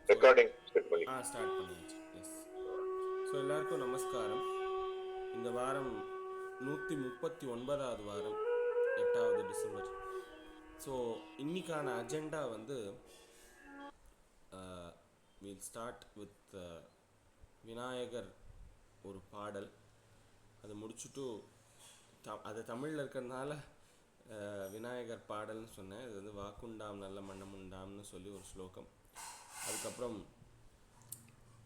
So recording set பண்ணி start பண்ணியாச்சு. S. So எல்லாருக்கும் நமஸ்காரம். இந்த வாரம் 139வது வாரம், 8வது டிசம்பர். ஸோ இன்னைக்கான அஜெண்டா வந்து வில் ஸ்டார்ட் வித் விநாயகர் ஒரு பாடல். அதை முடிச்சுட்டு அது தமிழில் இருக்கிறதுனால விநாயகர் பாடல்னு சொன்னேன். இது வந்து வாக்குண்டாம் நல்ல மன்னம் உண்டாம்னு சொல்லி ஒரு ஸ்லோகம். அதுக்கப்புறம்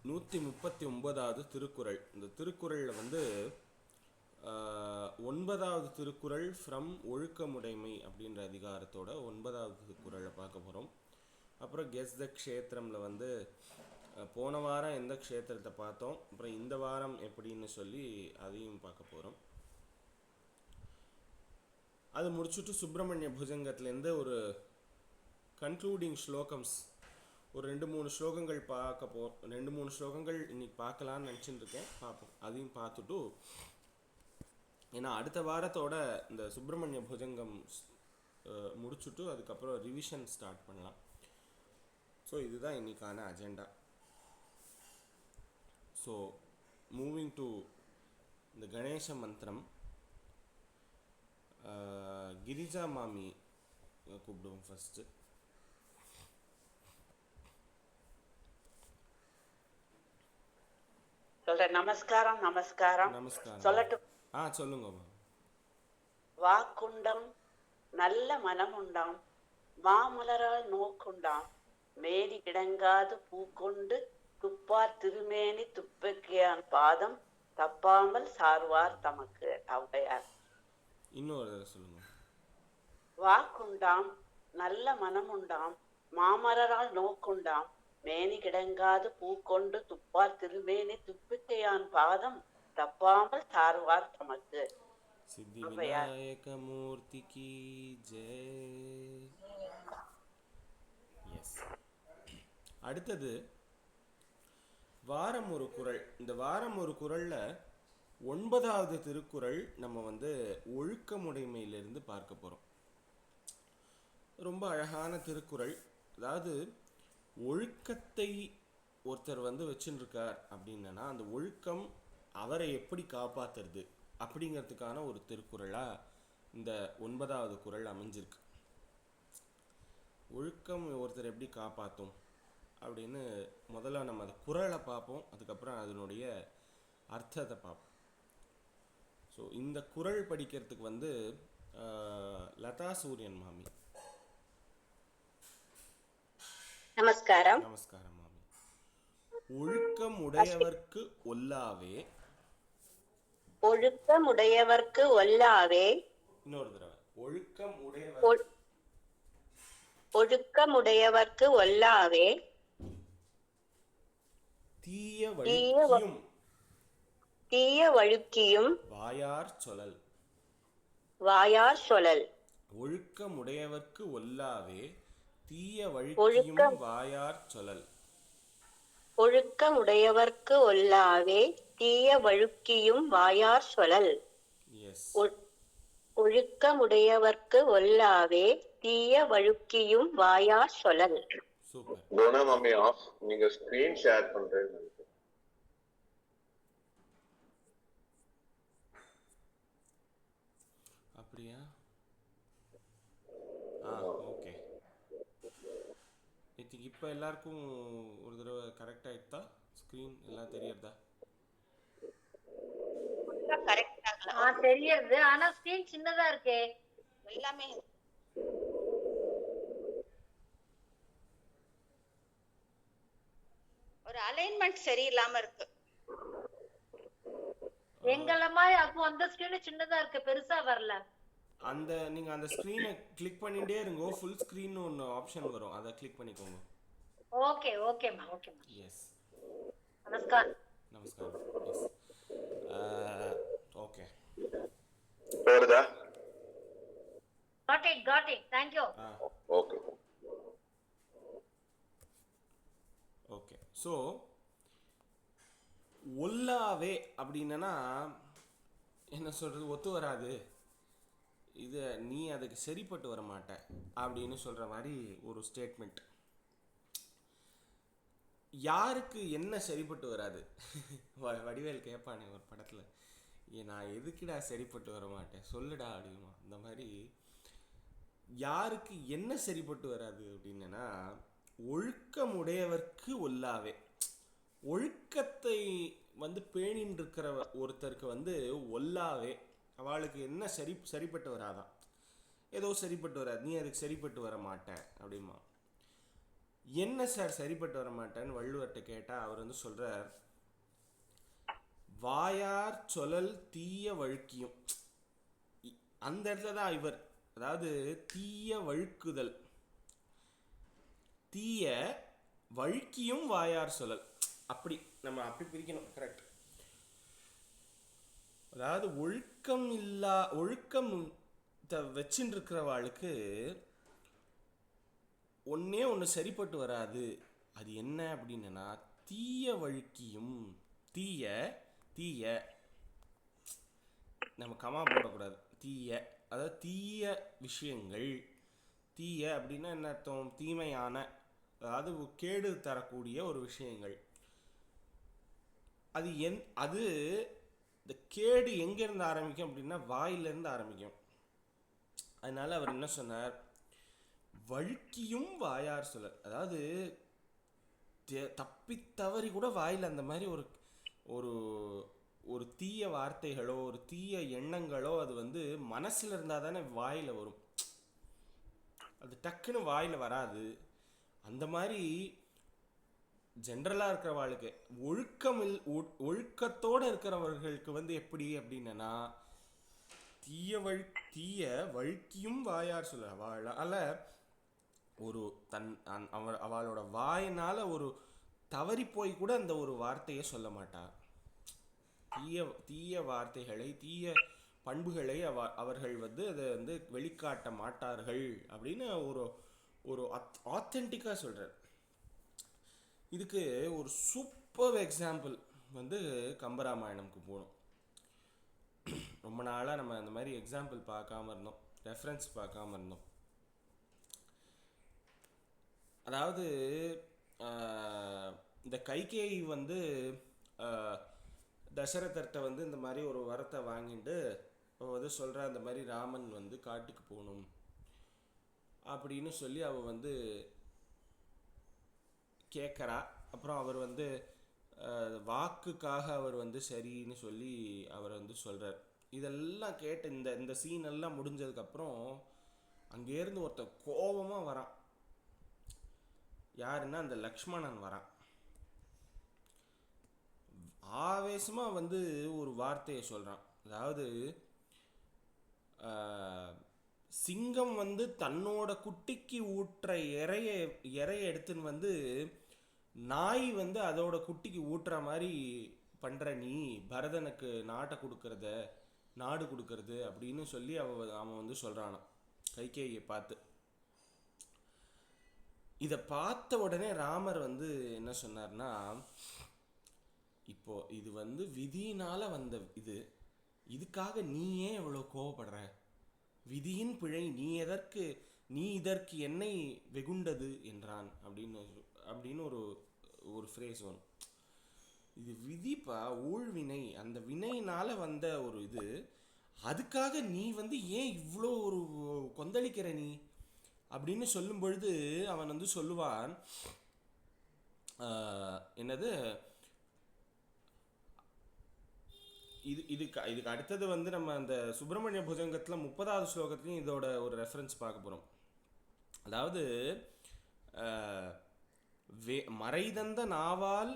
139வது திருக்குறள். இந்த திருக்குறளில் வந்து 9வது திருக்குறள் ஃப்ரம் ஒழுக்கமுடைமை அப்படின்ற அதிகாரத்தோட 9வது திருக்குறளை பார்க்க போகிறோம். அப்புறம் கெஸ் த க்ஷேத்திரமில் வந்து போன வாரம் எந்த க்ஷேத்திரத்தை பார்த்தோம், அப்புறம் இந்த வாரம் எப்படின்னு சொல்லி அதையும் பார்க்க போகிறோம். அது முடிச்சுட்டு சுப்பிரமணிய புஜங்கத்துலேருந்து ஒரு கன்க்ளூடிங் ஸ்லோகம்ஸ் ஒரு 2-3 ஸ்லோகங்கள் பார்க்க 2-3 ஸ்லோகங்கள் இன்னைக்கு பார்க்கலான்னு நினச்சிட்டு இருக்கேன். பார்ப்போம். அதையும் பார்த்துட்டு, ஏன்னா அடுத்த வாரத்தோட இந்த சுப்பிரமணிய புஜங்கம் முடிச்சுட்டு அதுக்கப்புறம் ரிவிஷன் ஸ்டார்ட் பண்ணலாம். ஸோ இதுதான் இன்னைக்கான அஜெண்டா. ஸோ மூவிங் டு இந்த கணேச மந்திரம். கிரிஜா மாமி கூப்பிடுவோம் ஃபஸ்ட்டு. சொல்றேன். நமஸ்காரம் நமஸ்காரம். நமஸ்காரம். சொல்லட்டும். சொல்லுங்கம்மா. வாக்குண்டாம் நல்ல மனமுண்டாம் மாமலரால் நோக்குண்டாம் மேனி கிடங்காது பூக்கொண்டு துப்பார் திருமேனி துப்பக்கியான் பாதம் தப்பாமல் சார்வார் தமக்கு. ஔவையார். இன்னொரு சொல்லுங்க. வாக்குண்டாம் நல்ல மனமுண்டாம் மாமலரால் நோக்குண்டாம் மேனி கிடங்காது பூக்கொண்டு துப்பார் திருமேனி துப்பிக்கையான் பாதம் தப்பாமல் சார்வார் தமக்கு. சித்தி விநாயக மூர்த்திக்கு ஜெய். எஸ். அடுத்தது வாரம் ஒரு குறள். இந்த வாரம் ஒரு குறளில் 9வது திருக்குறள் நம்ம வந்து ஒழுக்கமுடைமையிலிருந்து பார்க்க போகிறோம். ரொம்ப அழகான திருக்குறள். அதாவது ஒழுக்கத்தை ஒருத்தர் வந்து வச்சுன்னு இருக்கார் அப்படின்னா அந்த ஒழுக்கம் அவரை எப்படி காப்பாற்றுறது அப்படிங்கிறதுக்கான ஒரு திருக்குறளாக இந்த 9வது குறள் அமைஞ்சிருக்கு. ஒழுக்கம் ஒருத்தர் எப்படி காப்பாற்றும் அப்படின்னு முதல்ல நம்ம அந்த குறளை பார்ப்போம், அதுக்கப்புறம் அதனுடைய அர்த்தத்தை பார்ப்போம். ஸோ இந்த குறள் படிக்கிறதுக்கு வந்து லதா சூரியன் மாமி. நமஸ்காரம். நமஸ்காரம் மாமி. ஒழுக்கம் உடையவர்க்கு ஒல்லாவே. ஒழுக்கமுடையவர்க்கு ஒல்லாவே. இன்னொரு தடவை. ஒழுக்கமுடையவர்க்கு ஒல்லாவே தீய வழுக்கியும் வாயார் சொல்லல். வாயார் சொல்லல். ஒழுக்கமுடையவர்க்கு ஒல்லாவே தீய வழுக்கியும் வாயார் சொல்லல். ஒழுக்கமுடையவர்க்கு ஒல்லாவே தீய வழுக்கியும் வாயார் சொல்லல். எஸ். ஒழுக்கமுடையவர்க்கு ஒல்லாவே தீய வழுக்கியும் வாயார் சொல்லல். சூப்பர். குணா மாமி ஆஃப். நீங்க ஸ்கிரீன் ஷேர் பண்றேன்னு. அப்படியா? ஓகே. இப்போ எல்லாருக்கும் ஒரு தடவை கரெக்ட் ஆயிட்டா? ஸ்க்ரீன் எல்லாம் தெரியறதா? தெரியுது. ஆனா ஸ்கிரீன் சின்னதா இருக்கே. எல்லாமே ஒரு அலைன்மெண்ட் சரியில்லாம இருக்கு. எங்களமா அப்போ அந்த ஸ்கிரீன் சின்னதா இருக்கு, பெருசா வரல. நீங்க அந்த ஸ்க்ரீனை கிளிக் பண்ணிட்டே இருங்க. ஃபுல் ஸ்க்ரீன் ஒன்று ஆப்ஷன் வரும், அதை கிளிக் பண்ணிக்கோங்க. ஓகே ஓகேம்மா. ஓகேம்மா. எஸ். நமஸ்காரம். நமஸ்காரம். எஸ். ஓகே. போறதா? got it. Thank you. Okay. Okay. So ஒல்லாவே அப்படின்னா என்ன சொல்கிறது, ஒத்து வராது, இது நீ அதுக்கு சரிப்பட்டு வர மாட்ட அப்படின்னு சொல்கிற மாதிரி ஒரு ஸ்டேட்மெண்ட். யாருக்கு என்ன சரிப்பட்டு வராது? வடிவேல் கேட்பானே ஒரு படத்துல, நான் எதுக்குடா சரிப்பட்டு வர மாட்டேன் சொல்லுடா அப்படிமா. அந்த மாதிரி யாருக்கு என்ன சரிப்பட்டு வராது அப்படின்னா, ஒழுக்கமுடையவர்க்கு ஒல்லாவே. ஒழுக்கத்தை பேணின்னு இருக்கிற ஒருத்தருக்கு ஒல்லாவே, அவளுக்கு என்ன சரிப்பட்டு வராதான், ஏதோ சரிப்பட்டு வராது, நீ அதுக்கு சரிப்பட்டு வர மாட்டேன் அப்படிமா. என்ன சார் சரிப்பட்டு வர மாட்டேன்னு வள்ளுவர்கிட்ட கேட்டால் அவர் சொல்கிறார், வாயார் சொலல் தீய வழுக்கியும். அந்த இடத்துல தான் இவர், அதாவது தீய வழுக்குதல், தீய வழுக்கியும் வாயார் சொலல், அப்படி நம்ம அப்படி பிரிக்கணும். கரெக்ட். அதாவது ஒழுக்கம் வச்சுட்டு இருக்கிறவாளுக்கு ஒன்று சரிப்பட்டு வராது. அது என்ன அப்படின்னா, தீய வழுக்கியும். தீய நம்ம கமா போடக்கூடாது. அதாவது தீய விஷயங்கள். தீய அப்படின்னா என்ன அர்த்தம்? தீமையான, அதாவது கேடு தரக்கூடிய ஒரு விஷயங்கள். அது இந்த கேடு எங்கேருந்து ஆரம்பிக்கும் அப்படின்னா வாயிலிருந்து ஆரம்பிக்கும். அதனால அவர் என்ன சொன்னார், வழுக்கியும் வாயார் சொலல். அதாவது தப்பி தவறி கூட வாயில் அந்த மாதிரி ஒரு ஒரு தீய வார்த்தைகளோ ஒரு தீய எண்ணங்களோ அது மனசில் இருந்தால் தானே வாயில் வரும். அது டக்குன்னு வாயில் வராது. அந்த மாதிரி ஜென்ரலாக இருக்கிற வாழ்க்கை ஒழுக்கத்தோடு இருக்கிறவர்களுக்கு எப்படி அப்படின்னா, தீய வழுக்கியும் வாயார் சொல்ல. அவளால் ஒரு அவளோட வாயினால் ஒரு தவறி போய் கூட அந்த ஒரு வார்த்தையை சொல்ல மாட்டார். தீய வார்த்தைகளை, தீய பண்புகளை அவர்கள் அதை வெளிக்காட்ட மாட்டார்கள் அப்படின்னு ஒரு ஆத்தென்டிக்காக சொல்கிறார். இதுக்கு ஒரு சூப்பர் எக்ஸாம்பிள் கம்பராமாயணம்க்கு போகணும். ரொம்ப நாளாக நம்ம அந்த மாதிரி எக்ஸாம்பிள் பார்க்காம இருந்தோம், ரெஃபரன்ஸ் பார்க்காம இருந்தோம். அதாவது இந்த கைகேயி தசரதர்கிட்ட இந்த மாதிரி ஒரு வரத்தை வாங்கிட்டு சொல்கிறா, இந்த மாதிரி ராமன் காட்டுக்கு போகணும் அப்படின்னு சொல்லி அவ கேட்குறா. அப்புறம் அவர் வாக்குக்காக அவர் சரின்னு சொல்லி அவர் சொல்கிறார். இதெல்லாம் கேட்ட இந்த சீன் எல்லாம் முடிஞ்சதுக்கப்புறம் அங்கேருந்து ஒருத்தன் கோபமாக வரான். யாருன்னா அந்த லக்ஷ்மணன் வரான். ஆவேசமாக ஒரு வார்த்தையை சொல்கிறான். அதாவது சிங்கம் தன்னோட குட்டிக்கு ஊட்டுற இறைய எடுத்துன்னு நாய் அதோட குட்டிக்கு ஊட்டுற மாதிரி பண்ணுற நீ, பரதனுக்கு நாடு கொடுக்கறது அப்படின்னு சொல்லி அவன் சொல்கிறானான் கைகேயியை பார்த்து. இதை பார்த்த உடனே ராமர் என்ன சொன்னார்னா, இப்போ இது விதியினால இதுக்காக நீ ஏன் இவ்வளோ கோவப்படுற? விதியின் பிழை, நீ இதற்கு என்னை வெகுண்டது என்றான் அப்படின்னு ஒரு ஃப்ரேஸ் வரும். இது விதிப்பா, ஊழ்வினை, அந்த வினையினால ஒரு இது. அதுக்காக நீ ஏன் இவ்வளோ ஒரு கொந்தளிக்கிற நீ அப்படின்னு சொல்லும் பொழுது அவன் சொல்லுவான், என்னது இதுக்கு அடுத்தது நம்ம அந்த சுப்பிரமணிய புஜங்கத்தில் 30வது ஸ்லோகத்துலையும் இதோட ஒரு ரெஃபரன்ஸ் பார்க்க போகிறோம். அதாவது மறைதந்த நாவால்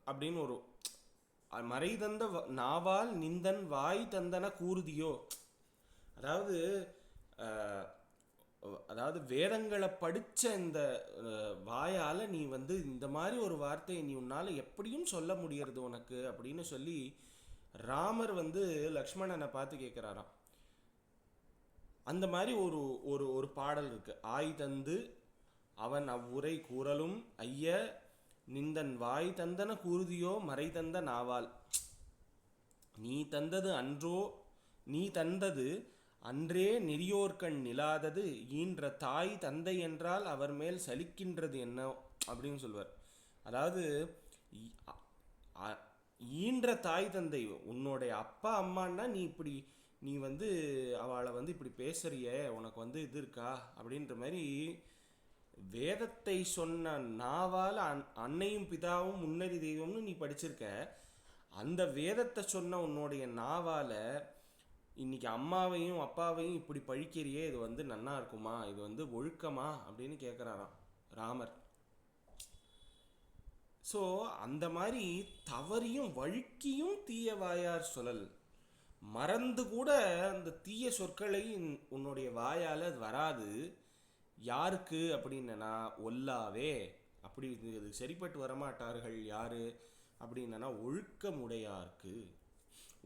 அப்படின்னு மறைதந்த நாவால் நிந்தன் வாய் தந்தன கூறுதியோ. அதாவது வேதங்களை படித்த இந்த வாயால் நீ இந்த மாதிரி ஒரு வார்த்தையை நீ உன்னால் எப்படியும் சொல்ல முடியறது உனக்கு அப்படின்னு சொல்லி ராமர் லக்ஷ்மணனை பார்த்து கேட்குறாராம். அந்த மாதிரி ஒரு பாடல் இருக்கு. ஆய் தந்து அவன் அவ்வுரை கூறலும் ஐய நிந்தன் வாய் தந்தன கூறுதியோ மறை தந்த நாவால். நீ தந்தது அன்றே நெறியோர்கண் நிலாதது ஈன்ற தாய் தந்தை என்றால் அவர் மேல் சலிக்கின்றது என்ன அப்படின்னு சொல்வார். அதாவது ஈ- அ- ஈன்ற தாய் தந்தை, உன்னுடைய அப்பா அம்மான்னா நீ வந்து அவளை வந்து இப்படி பேசுறியே, உனக்கு வந்து இது இருக்கா அப்படின்ற மாதிரி வேதத்தை சொன்ன நாவால் அன்னையும் பிதாவும் முன்னறி தெய்வம்னு நீ படிச்சிருக்க. அந்த வேதத்தை சொன்ன உன்னுடைய நாவால இன்னைக்கு அம்மாவையும் அப்பாவையும் இப்படி பழிக்கிறியே, இது வந்து நன்னா இருக்குமா, இது வந்து ஒழுக்கமா அப்படின்னு கேட்குறாராம் ராமர். ஸோ அந்த மாதிரி தவறியும் வழுக்கியும் தீய வாயார் சொல்லல், மறந்து கூட அந்த தீய சொற்களை உன்னுடைய வாயால் அது வராது. யாருக்கு அப்படின்னா ஒல்லாவே, அப்படி இது சரிப்பட்டு வரமாட்டார்கள் யாரு அப்படின்னா ஒழுக்கமுடையார்க்கு.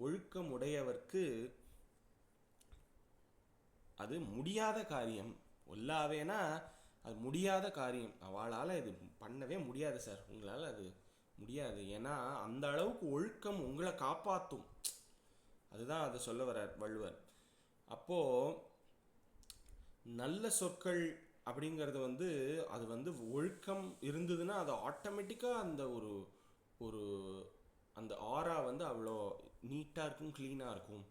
ஒழுக்கமுடையவர்க்கு அது முடியாத காரியம். ஒல்லாவேனா அது முடியாத காரியம், அவளால் இது பண்ணவே முடியாது சார், உங்களால் அது முடியாது. ஏன்னா அந்த அளவுக்கு ஒழுக்கம் உங்களை காப்பாற்றும். அதுதான் அதை சொல்ல வர்றார் வள்ளுவர். அப்போது நல்ல சொற்கள் அப்படிங்கிறது வந்து அது வந்து ஒழுக்கம் இருந்ததுன்னா அது ஆட்டோமேட்டிக்காக அந்த ஒரு ஒரு அந்த ஆரா வந்து அவ்வளோ நீட்டாக இருக்கும், க்ளீனாக இருக்கும்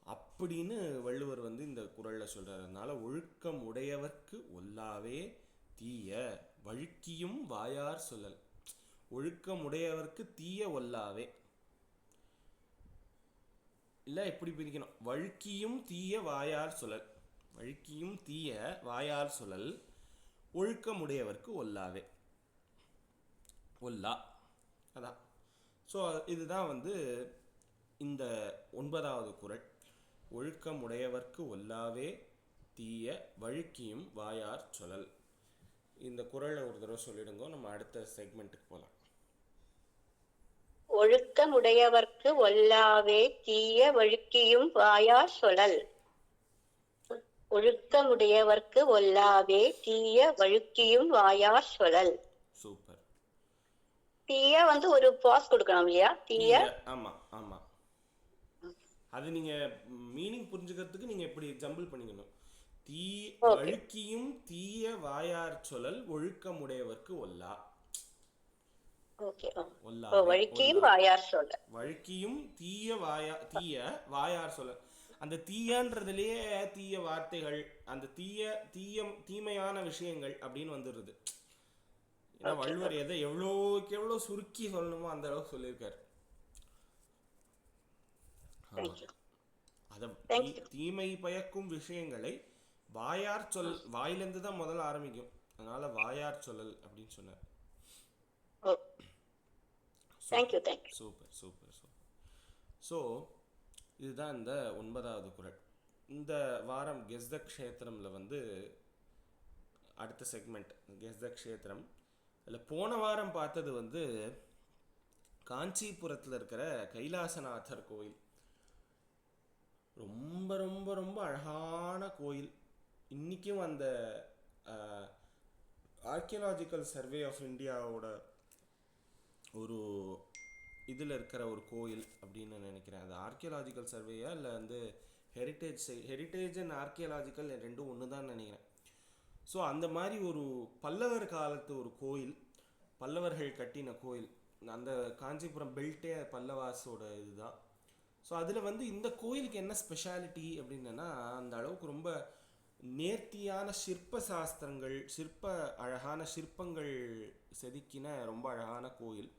அப்படின்னு வள்ளுவர் வந்து இந்த குறளில் சொல்கிறார். அதனால ஒழுக்கம் உடையவர்க்கு ஒல்லாவே தீய வழுக்கியும் வாயார் சொல்லல். ஒழுக்கம் உடையவர்க்கு தீய ஒல்லாவே, இல்லை எப்படி பிரிக்கணும், வழுக்கியும் தீய வாயார் சொல்லல். வழுக்கியும் தீய வாயார் சொல்லல் ஒழுக்கமுடையவர்க்கு ஒல்லாவே, ஒல்லா. அதான். ஸோ இதுதான் வந்து இந்த 9வது குறள். ஒழுக்கமுடையவர்க்கு ஒல்லாவே தீய வழுக்கியும் வாயார் சொல்லல். இந்த குறளை ஒரு தடவை சொல்லிடுங்க, நம்ம அடுத்த செக்மெண்ட்டுக்கு போகலாம். ஒழுக்கமுடையவர்க்கு ஒல்லாவே தீய வழுக்கியும் வாயார் சொல்லல். ஒழுக்கமுடையவர்க்கு ஒல்லாவே தீய வழுக்கியும் வாயார் சொல்லல். சூப்பர். தீய வந்து ஒரு பாஸ் கொடுக்கணும் இல்லையா? தீய, ஆமா ஆமா, அது நீங்க மீனிங் புரிஞ்சுக்கிறதுக்கு நீங்க எப்படி ஜம்பிள் பண்ணிக்கணும். தீ வழுக்கியும் தீய வாயார் சொல்லல் ஒழுக்கமுடையவர்க்கு ஒல்லா. வழுக்கியும் வாயார் சொல்லல். வழுக்கியும் தீய வாயார் சொல்லல். அந்த தீயன்றதுலயே தீய வார்த்தைகள், அந்த தீமையான விஷயங்கள் அப்படின்னு வந்துடுது. ஏன்னா வள்ளுவர் எதை எவ்வளோக்கு எவ்வளோ சுருக்கி சொல்லணுமோ அந்த அளவுக்கு சொல்லியிருக்காரு. தீமை பயக்கும் விஷயங்களை வாயார் சொல், வாயிலிருந்து தான் முதல்ல ஆரம்பிக்கும். அதனால வாயார் சொல்லல் அப்படின்னு சொன்னார். Super super super. ஸோ இதுதான் இந்த 9வது குறள். இந்த வாரம் கெஸ் த க்ஷேத்திரம்ல வந்து அடுத்த செக்மெண்ட் கெஸ் த க்ஷேத்திரம். அதில் போன வாரம் பார்த்தது வந்து காஞ்சிபுரத்தில் இருக்கிற கைலாசநாதர் கோயில். ரொம்ப ரொம்ப ரொம்ப அழகான கோயில். இன்றைக்கும் அந்த ஆர்கியலாஜிக்கல் சர்வே ஆஃப் இந்தியாவோட ஒரு இதில் இருக்கிற ஒரு கோயில் அப்படின்னு நினைக்கிறேன். அது ஆர்கியலாஜிக்கல் சர்வேயா இல்லை வந்து ஹெரிட்டேஜ் அண்ட் ஆர்கியலாஜிக்கல் ரெண்டும் ஒன்று தான் நினைக்கிறேன். ஸோ அந்த மாதிரி ஒரு பல்லவர் காலத்து ஒரு கோயில், பல்லவர்கள் கட்டின கோயில். அந்த காஞ்சிபுரம் பெல்ட்டே பல்லவாஸோட இதுதான். ஸோ அதில் வந்து இந்த கோயிலுக்கு என்ன ஸ்பெஷாலிட்டி அப்படின்னா, அந்த அளவுக்கு ரொம்ப நேர்த்தியான சிற்ப சாஸ்திரங்கள், அழகான சிற்பங்கள் செதுக்கின ரொம்ப அழகான கோயில்.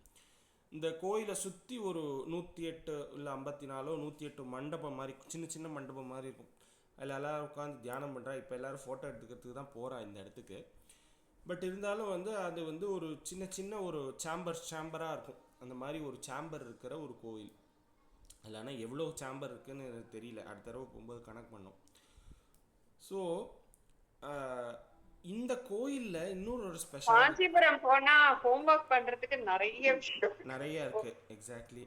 இந்த கோயிலை சுற்றி ஒரு 108 இல்லை 54 108 மண்டபம் மாதிரி, சின்ன சின்ன மண்டபம் மாதிரி இருக்கும். அதில் எல்லோரும் உட்காந்து தியானம் பண்ணுறா. இப்போ எல்லோரும் ஃபோட்டோ எடுத்துக்கிறதுக்கு தான் போகிறா இந்த இடத்துக்கு. பட் இருந்தாலும் வந்து அது வந்து ஒரு சின்ன சின்ன ஒரு சேம்பராக இருக்கும். அந்த மாதிரி ஒரு சேம்பர் இருக்கிற ஒரு கோயில். அதில் ஆனால் எவ்வளோ சேம்பர் இருக்குதுன்னு எனக்கு தெரியல, அடுத்த தடவை போகும்போது கணக்கு பண்ணோம். ஸோ இந்த கோயில்ல இன்னொரு ஒரு ஸ்பெஷல், காஞ்சிபுரம் போனா ஹோம்வொர்க் பண்றதுக்கு நிறைய இருக்கு. எக்ஸாக்ட்லி.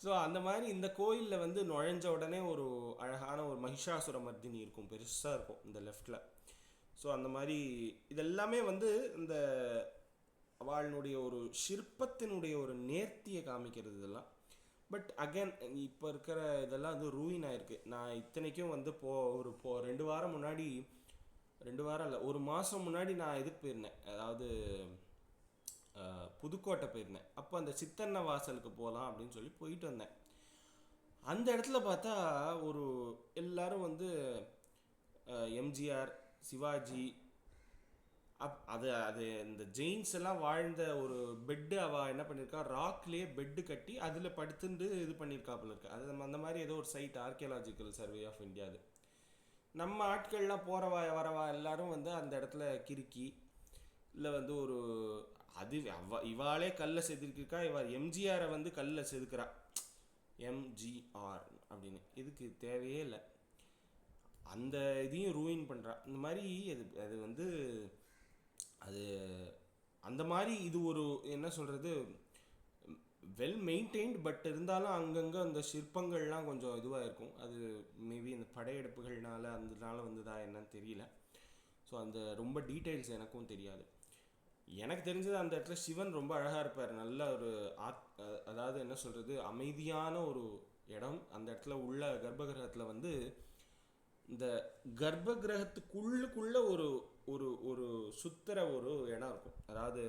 ஸோ அந்த மாதிரி இந்த கோயிலில் வந்து நுழைஞ்ச உடனே ஒரு அழகான ஒரு மகிஷாசுர மர்தினி இருக்கும், பெருசாக இருக்கும் இந்த லெஃப்டில். ஸோ அந்த மாதிரி இதெல்லாமே வந்து இந்த அவளுடைய ஒரு சிற்பத்தினுடைய ஒரு நேர்த்தியை காமிக்கிறது. இதெல்லாம் பட் அகைன் இப்போ இருக்கிற இதெல்லாம் வந்து ரூயின் ஆயிருக்கு. நான் இத்தனைக்கும் வந்து ஒரு 2 வாரம் முன்னாடி, 2 வாரம் இல்லை, ஒரு மாதம் முன்னாடி நான் இதுக்கு போயிருந்தேன், அதாவது புதுக்கோட்டை போயிருந்தேன். அப்போ அந்த சித்தன்ன வாசலுக்கு போகலாம் அப்படின்னு சொல்லி போயிட்டு வந்தேன். அந்த இடத்துல பார்த்தா ஒரு எல்லாரும் வந்து எம்ஜிஆர், சிவாஜி, அது அது இந்த ஜெயின்ஸ் எல்லாம் வாழ்ந்த ஒரு பெட்டு அவள் என்ன பண்ணியிருக்கா, ராக்லேயே பெட்டு கட்டி அதில் படுத்துட்டு இது பண்ணியிருக்காப்புல இருக்கு. அது அந்த மாதிரி ஏதோ ஒரு site, archaeological survey of India. அது நம்ம ஆட்கள்லாம் போகிறவா வரவா எல்லாரும் வந்து அந்த இடத்துல கிறுக்கி இல்லை வந்து ஒரு அது இவாளே கல்லை செதுக்கிருக்கா. இவள் எம்ஜிஆரை வந்து கல்லை செதுக்கிறா, எம்ஜிஆர் அப்படின்னு. இதுக்கு தேவையே இல்லை. அந்த இதையும் ரூயின் பண்ணுறா. இந்த மாதிரி அது வந்து அது அந்த மாதிரி இது ஒரு என்ன சொல்கிறது, வெல் மெயின்டைன்டு. பட் இருந்தாலும் அங்கங்கே அந்த சிற்பங்கள்லாம் கொஞ்சம் இதுவாக இருக்கும். அது மேபி இந்த படையெடுப்புகள்னால அதனால வந்ததா என்னன்னு தெரியல. ஸோ அந்த ரொம்ப டீட்டெயில்ஸ் எனக்கும் தெரியாது. எனக்கு தெரிஞ்சது அந்த இடத்துல சிவன் ரொம்ப அழகாக இருப்பார். நல்ல ஒரு அதாவது என்ன சொல்கிறது, அமைதியான ஒரு இடம். அந்த இடத்துல உள்ள கர்ப்பகிரகத்தில் வந்து இந்த கர்ப்பகிரகத்துக்குள்ளுக்குள்ள ஒரு ஒரு ஒரு சுத்துற ஒரு இடம் இருக்கும். அதாவது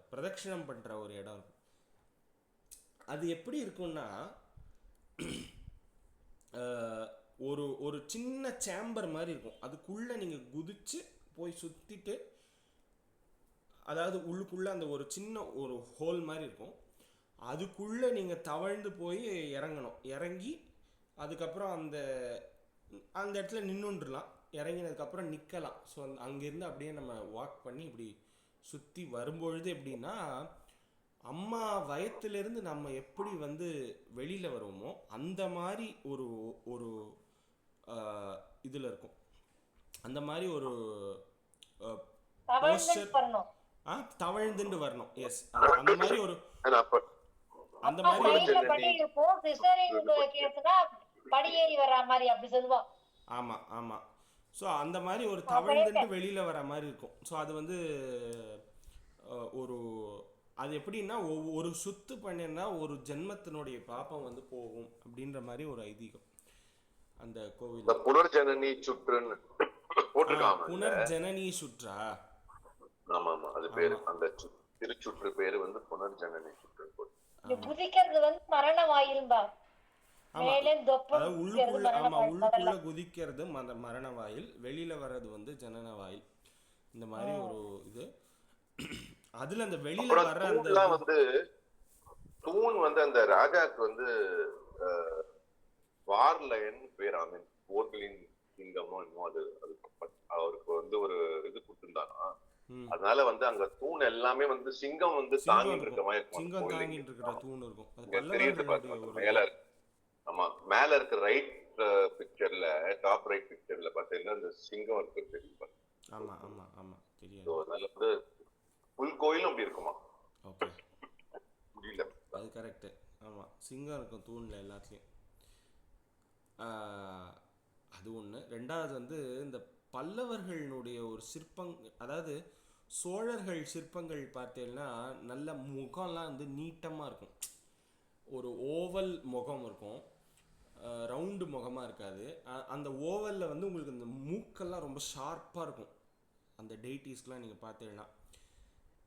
பிரதட்சிணம் பண்ணுற ஒரு இடம் இருக்கும். அது எப்படி இருக்கும்னா, ஒரு ஒரு சின்ன சேம்பர் மாதிரி இருக்கும். அதுக்குள்ளே நீங்கள் குதிச்சு போய் சுற்றிட்டு, அதாவது உள்ளுக்குள்ளே அந்த ஒரு சின்ன ஒரு ஹோல் மாதிரி இருக்கும். அதுக்குள்ளே நீங்கள் தவழ்ந்து போய் இறங்கணும். இறங்கி அதுக்கப்புறம் அந்த இடத்துல நின்றுடலாம். இறங்கினதுக்கப்புறம் நிற்கலாம். ஸோ அங்கேருந்து அப்படியே நம்ம வாக் பண்ணி இப்படி சுற்றி வரும்பொழுது எப்படின்னா, அம்மா வயத்திலிருந்து நம்ம எப்படி வந்து வெளியில் வருவோமோ அந்த மாதிரி ஒரு ஒரு இதில் இருக்கும். அந்த மாதிரி ஒரு தவழ்ந்துட்டு வரணும். எஸ், அந்த மாதிரி ஒரு அந்த மாதிரி படியேறி வர மாதிரி அப்படி சொல்லுவோம். ஆமாம் ஆமாம். ஸோ அந்த மாதிரி ஒரு தவழ்ந்துட்டு வெளியில் வர மாதிரி இருக்கும். ஸோ அது வந்து ஒரு அது எப்படின்னா, ஒரு சுத்து பண்ணினா ஒரு ஜென்மத்தினுடைய பாப்பம் வந்து போகும் அப்படின்ற மாதிரி ஒரு ஐதீகம் அந்த கோவில். புனர்ஜனனி சுற்றுன்னு போட்டுருக்காங்க. புனர்ஜனனி சுற்றா? ஆமா ஆமா, அது பேரு, அந்த திருச்சுற்று பேரு வந்து புனர்ஜனனி சுற்று. குதிக்கிறது வந்து மரண வாயில்பா. உள்ளுக்குள்ள குதிக்கிறது மரண வாயில், வெளியில வர்றது வந்து ஜனன வாயில். இந்த மாதிரி ஒரு இது. அதுல அந்த வெளியில வர்ற அந்த வந்து தூண் வந்து அந்த ராஜாக்கு வந்து வார்லயன் பேர், ஐ மீன் போர்களின் கிங்டமோ என்னமோ, அது அவருக்கு வந்து ஒரு இது கொடுத்திருந்தானா. அதனால வந்து அங்க தூண் எல்லாமே வந்து சிங்கம் வந்து தாங்கிட்டு இருக்க மாதிரி இருக்கும். சிங்கம் தாங்கிட்டு இருக்கிற தூண் இருக்கும். மேல இருக்கு. ஆமா, மேல இருக்க ரைட் பிக்சர்ல, டாப் ரைட் பிக்சர்ல பாத்தீங்கன்னா அந்த சிங்கம் இருக்கு தெரியும். ஆமா ஆமா ஆமா, தெரியும். அதனால வந்து புல் கோயிலும் அப்படி இருக்குமா? ஓகே, புரியல. அது கரெக்ட். ஆமா, சிங்கம் இருக்கும் தூண்ல எல்லாத்துலயும். அது ஒன்று. ரெண்டாவது வந்து இந்த பல்லவர்களுடைய ஒரு அதாவது சோழர்கள் சிற்பங்கள் பார்த்தீங்கன்னா நல்ல முகம்லாம் வந்து நீட்டமாக இருக்கும். ஒரு ஓவல் முகம் இருக்கும், ரவுண்டு முகமாக இருக்காது. அந்த ஓவலில் வந்து உங்களுக்கு இந்த மூக்கெல்லாம் ரொம்ப ஷார்ப்பாக இருக்கும். அந்த டெய்டிஸ்க்கெலாம் நீங்கள் பார்த்தீங்கன்னா,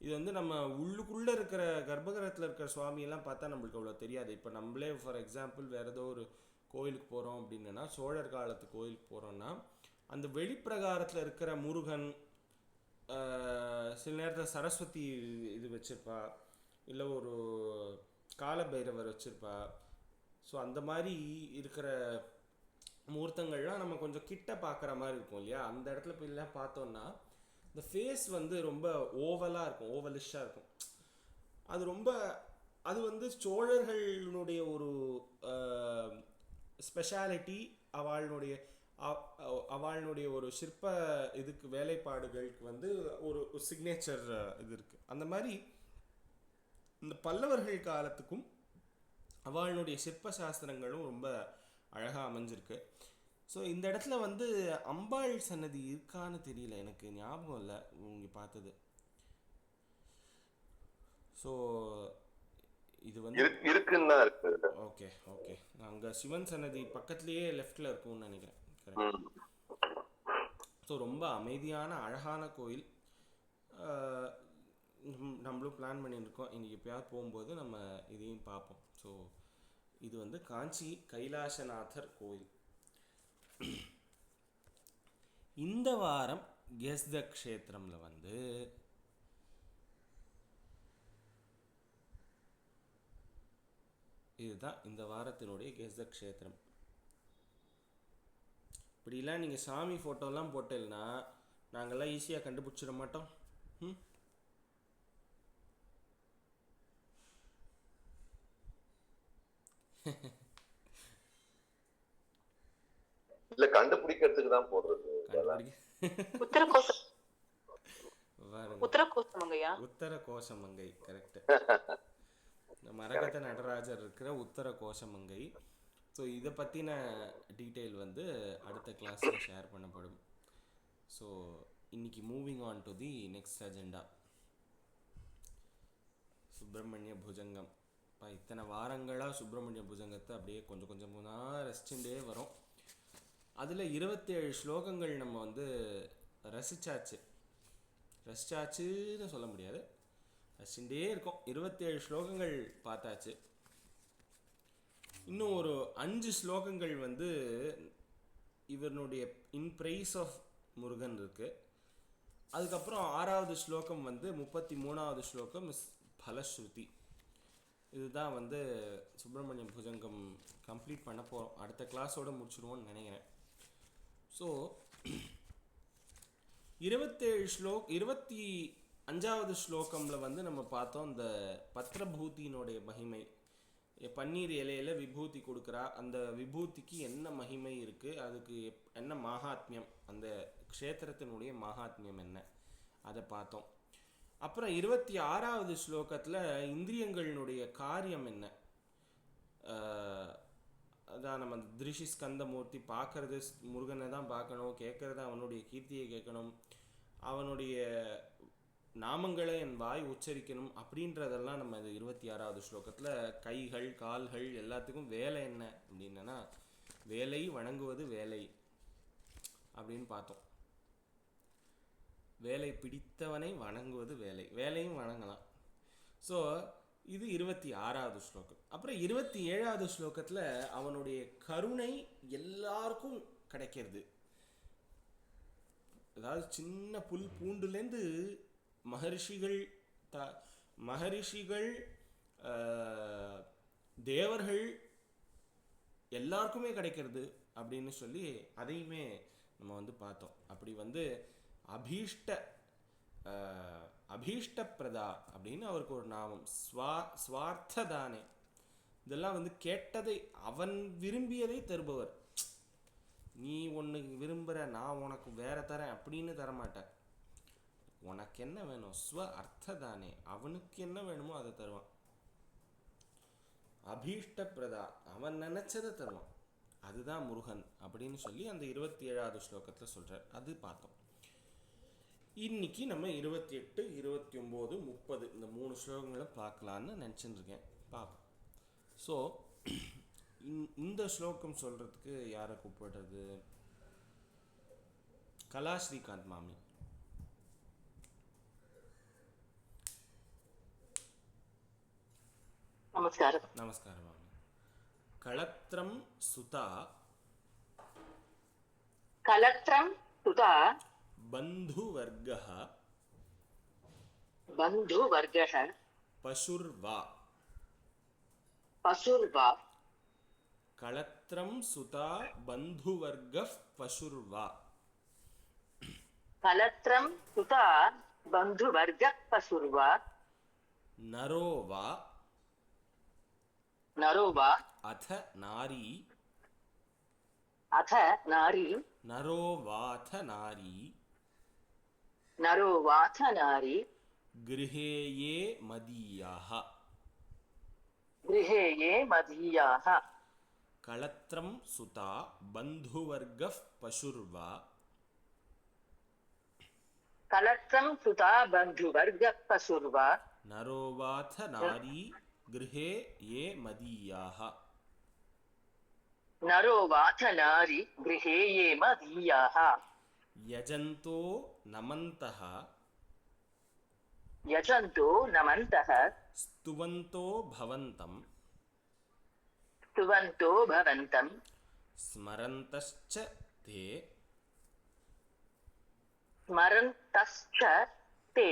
இது வந்து நம்ம உள்ளுக்குள்ளே இருக்கிற கர்ப்பகிரகத்தில் இருக்கிற சுவாமியெல்லாம் பார்த்தா நம்மளுக்கு அவ்வளோ தெரியாது. இப்போ நம்மளே ஃபார் எக்ஸாம்பிள் வேறு ஏதோ ஒரு கோயிலுக்கு போகிறோம் அப்படின்னா, சோழர் காலத்து கோயிலுக்கு போகிறோன்னா, அந்த வெளிப்பிரகாரத்தில் இருக்கிற முருகன், சில நேரத்தில் சரஸ்வதி இது வச்சுருப்பா, இல்லை ஒரு காலபைரவர் வச்சுருப்பா. ஸோ அந்த மாதிரி இருக்கிற மூர்த்தங்கள்லாம் நம்ம கொஞ்சம் கிட்ட பார்க்குற மாதிரி இருக்கும் இல்லையா. அந்த இடத்துல போய்லாம் பார்த்தோன்னா இந்த ஃபேஸ் வந்து ரொம்ப ஓவலாக இருக்கும், ஓவலிஷாக இருக்கும். அது வந்து சோழர்களுடைய ஒரு ஸ்பெஷாலிட்டி. அவளுடைய ஒரு சிற்ப இதுக்கு வேலைப்பாடுகளுக்கு வந்து ஒரு சிக்னேச்சர் இது இருக்குது. அந்த மாதிரி இந்த பல்லவர்கள் காலத்துக்கும் அவளுடைய சிற்ப சாஸ்திரங்களும் ரொம்ப அழகாக அமைஞ்சிருக்கு. ஸோ இந்த இடத்துல வந்து அம்பாள் சன்னதி இருக்கான்னு தெரியல, எனக்கு ஞாபகம் இல்லை இங்கே பார்த்தது. ஸோ இது வந்து இருக்குன்னு தான் இருக்கு. ஓகே ஓகே, அங்கே சிவன் சன்னதி பக்கத்துலேயே லெஃப்டில் இருக்கும்னு நினைக்கிறேன். கரெக்ட். ஸோ ரொம்ப அமைதியான அழகான கோயில். நம்மளும் பிளான் பண்ணியிருக்கோம் இன்றைக்கி எப்பயாவது போகும்போது நம்ம இதையும் பார்ப்போம். ஸோ இது வந்து காஞ்சி கைலாசநாதர் கோயில். இந்த வாரம் கெஸ்த க்ஷேத்திரமில் வந்து இதுதான் இந்த வாரத்தினுடைய கெஸ்த க்ஷேத்திரம். இப்படிலாம் நீங்கள் சாமி ஃபோட்டோலாம் போட்டேன்னா நாங்கள்லாம் ஈஸியாக கண்டுபிடிச்சிட மாட்டோம். இல்ல கண்டுபிடிக்கிறதுக்கு தான் போடுறது. உத்தர கோசமங்கை கரெக்ட். மரகத நடராஜர் இருக்கிற உத்தர கோசமங்கை. ஸோ இதை பற்றின டீட்டெயில் வந்து அடுத்த கிளாஸில் ஷேர் பண்ணப்படும். ஸோ இன்னைக்கு moving on to the next agenda, Subramanya Bhujangam. இப்போ இத்தனை வாரங்களாக சுப்பிரமணிய புஜங்கத்தை அப்படியே கொஞ்சம் கொஞ்சமாக ரசிச்சுட்டே வரோம். அதில் 27 ஸ்லோகங்கள் நம்ம வந்து ரசிச்சாச்சுன்னு சொல்ல முடியாது, ரசிச்சுட்டே இருக்கோம். 27 ஸ்லோகங்கள் பார்த்தாச்சு. இன்னும் ஒரு 5 ஸ்லோகங்கள் வந்து இவனுடைய இன் பிரைஸ் ஆஃப் முருகன் இருக்குது. அதுக்கப்புறம் 6வது ஸ்லோகம் வந்து 33வது ஸ்லோகம் இஸ் பலஸ்ருதி. இதுதான் வந்து சுப்பிரமணியம் புஜங்கம் கம்ப்ளீட் பண்ண போகிறோம். அடுத்த கிளாஸோடு முடிச்சிடுவோன்னு நினைக்கிறேன். ஸோ 25வது ஸ்லோகமில் வந்து நம்ம பார்த்தோம் இந்த பத்ரபூதியினுடைய மகிமை. பன்னீர் இலையில விபூதி கொடுக்குறா, அந்த விபூதிக்கு என்ன மகிமை இருக்குது, அதுக்கு என்ன மகாத்மியம், அந்த க்ஷேத்திரத்தினுடைய மகாத்மியம் என்ன, அதை பார்த்தோம். அப்புறம் 26வது ஸ்லோகத்தில் இந்திரியங்களினுடைய காரியம் என்ன. அதான் நம்ம திருஷி ஸ்கந்தமூர்த்தி பார்க்கறது முருகனை தான் பார்க்கணும், கேட்கறது அவனுடைய கீர்த்தியை கேட்கணும், அவனுடைய நாமங்களை என் வாய் உச்சரிக்கணும் அப்படின்றதெல்லாம் நம்ம இந்த 26வது ஸ்லோகத்தில் கைகள் கால்கள் எல்லாத்துக்கும் வேலை என்ன அப்படின்னா வேலை வணங்குவது வேலை அப்படின்னு பார்த்தோம். வேலை பிடித்தவனை வணங்குவது வேலை, வேலையும் வணங்கலாம். ஸோ இது 26வது ஸ்லோகம். அப்புறம் 27வது ஸ்லோகத்தில் அவனுடைய கருணை எல்லாருக்கும் கிடைக்கிறது. அதாவது சின்ன புல் பூண்டுலேருந்து மகரிஷிகள் தேவர்கள் எல்லாருக்குமே கிடைக்கிறது அப்படின்னு சொல்லி அதையுமே நம்ம வந்து பார்த்தோம். அப்படி வந்து அபீஷ்டப்பிரதா அப்படின்னு அவருக்கு ஒரு நாமம். ஸ்வார்த்ததானே, இதெல்லாம் வந்து கேட்டதை அவன் விரும்பியதை தருபவர். நீ ஒன்று விரும்புகிற, நான் உனக்கு வேற தரேன் அப்படின்னு தரமாட்டேன். உனக்கு என்ன வேணும், ஸ்வ அர்த்ததானே, அவனுக்கு என்ன வேணுமோ அதை தருவான். அபீஷ்டப்பிரதா, அவன் நினைச்சதை தருவான். அதுதான் முருகன் அப்படின்னு சொல்லி அந்த 27வது ஸ்லோகத்தில் சொல்கிறார். அது பார்த்தோம். இன்னைக்கு நம்ம 28, 29, 30 இந்த 3 ஸ்லோகங்களை பார்க்கலான்னு நினச்சிட்டு இருக்கேன். பார்ப்போம். ஸோ இந்த ஸ்லோகம் சொல்கிறதுக்கு யாரை கூப்பிடுறது? கலா ஸ்ரீகாந்த் மாமி. நமஸ்காரம் மாமி. களத்ரம் சுதா பந்துவர்கः பசுர்வா. களத்ரம் சுதா பந்துவர்கः பசுர்வா. நரோவா அத நாரி நரோவாத நாரி கிருஹேயே மதீயாஹ. களத்ரம் சுதா பந்துவர்கः பசுர்வா. நரோவாத நாரி கிருஹே ஏ மதீயாஹ. नरो वाथ नारी गृहे ये मदीयाः யஜந்தோ நமந்தஹ यजन्तो नमन्तः ஸ்துவந்தோ பவந்தம் स्तुवन्तो भवन्तं ஸ்மரந்தஸ்ச தே स्मरन्तश्च ते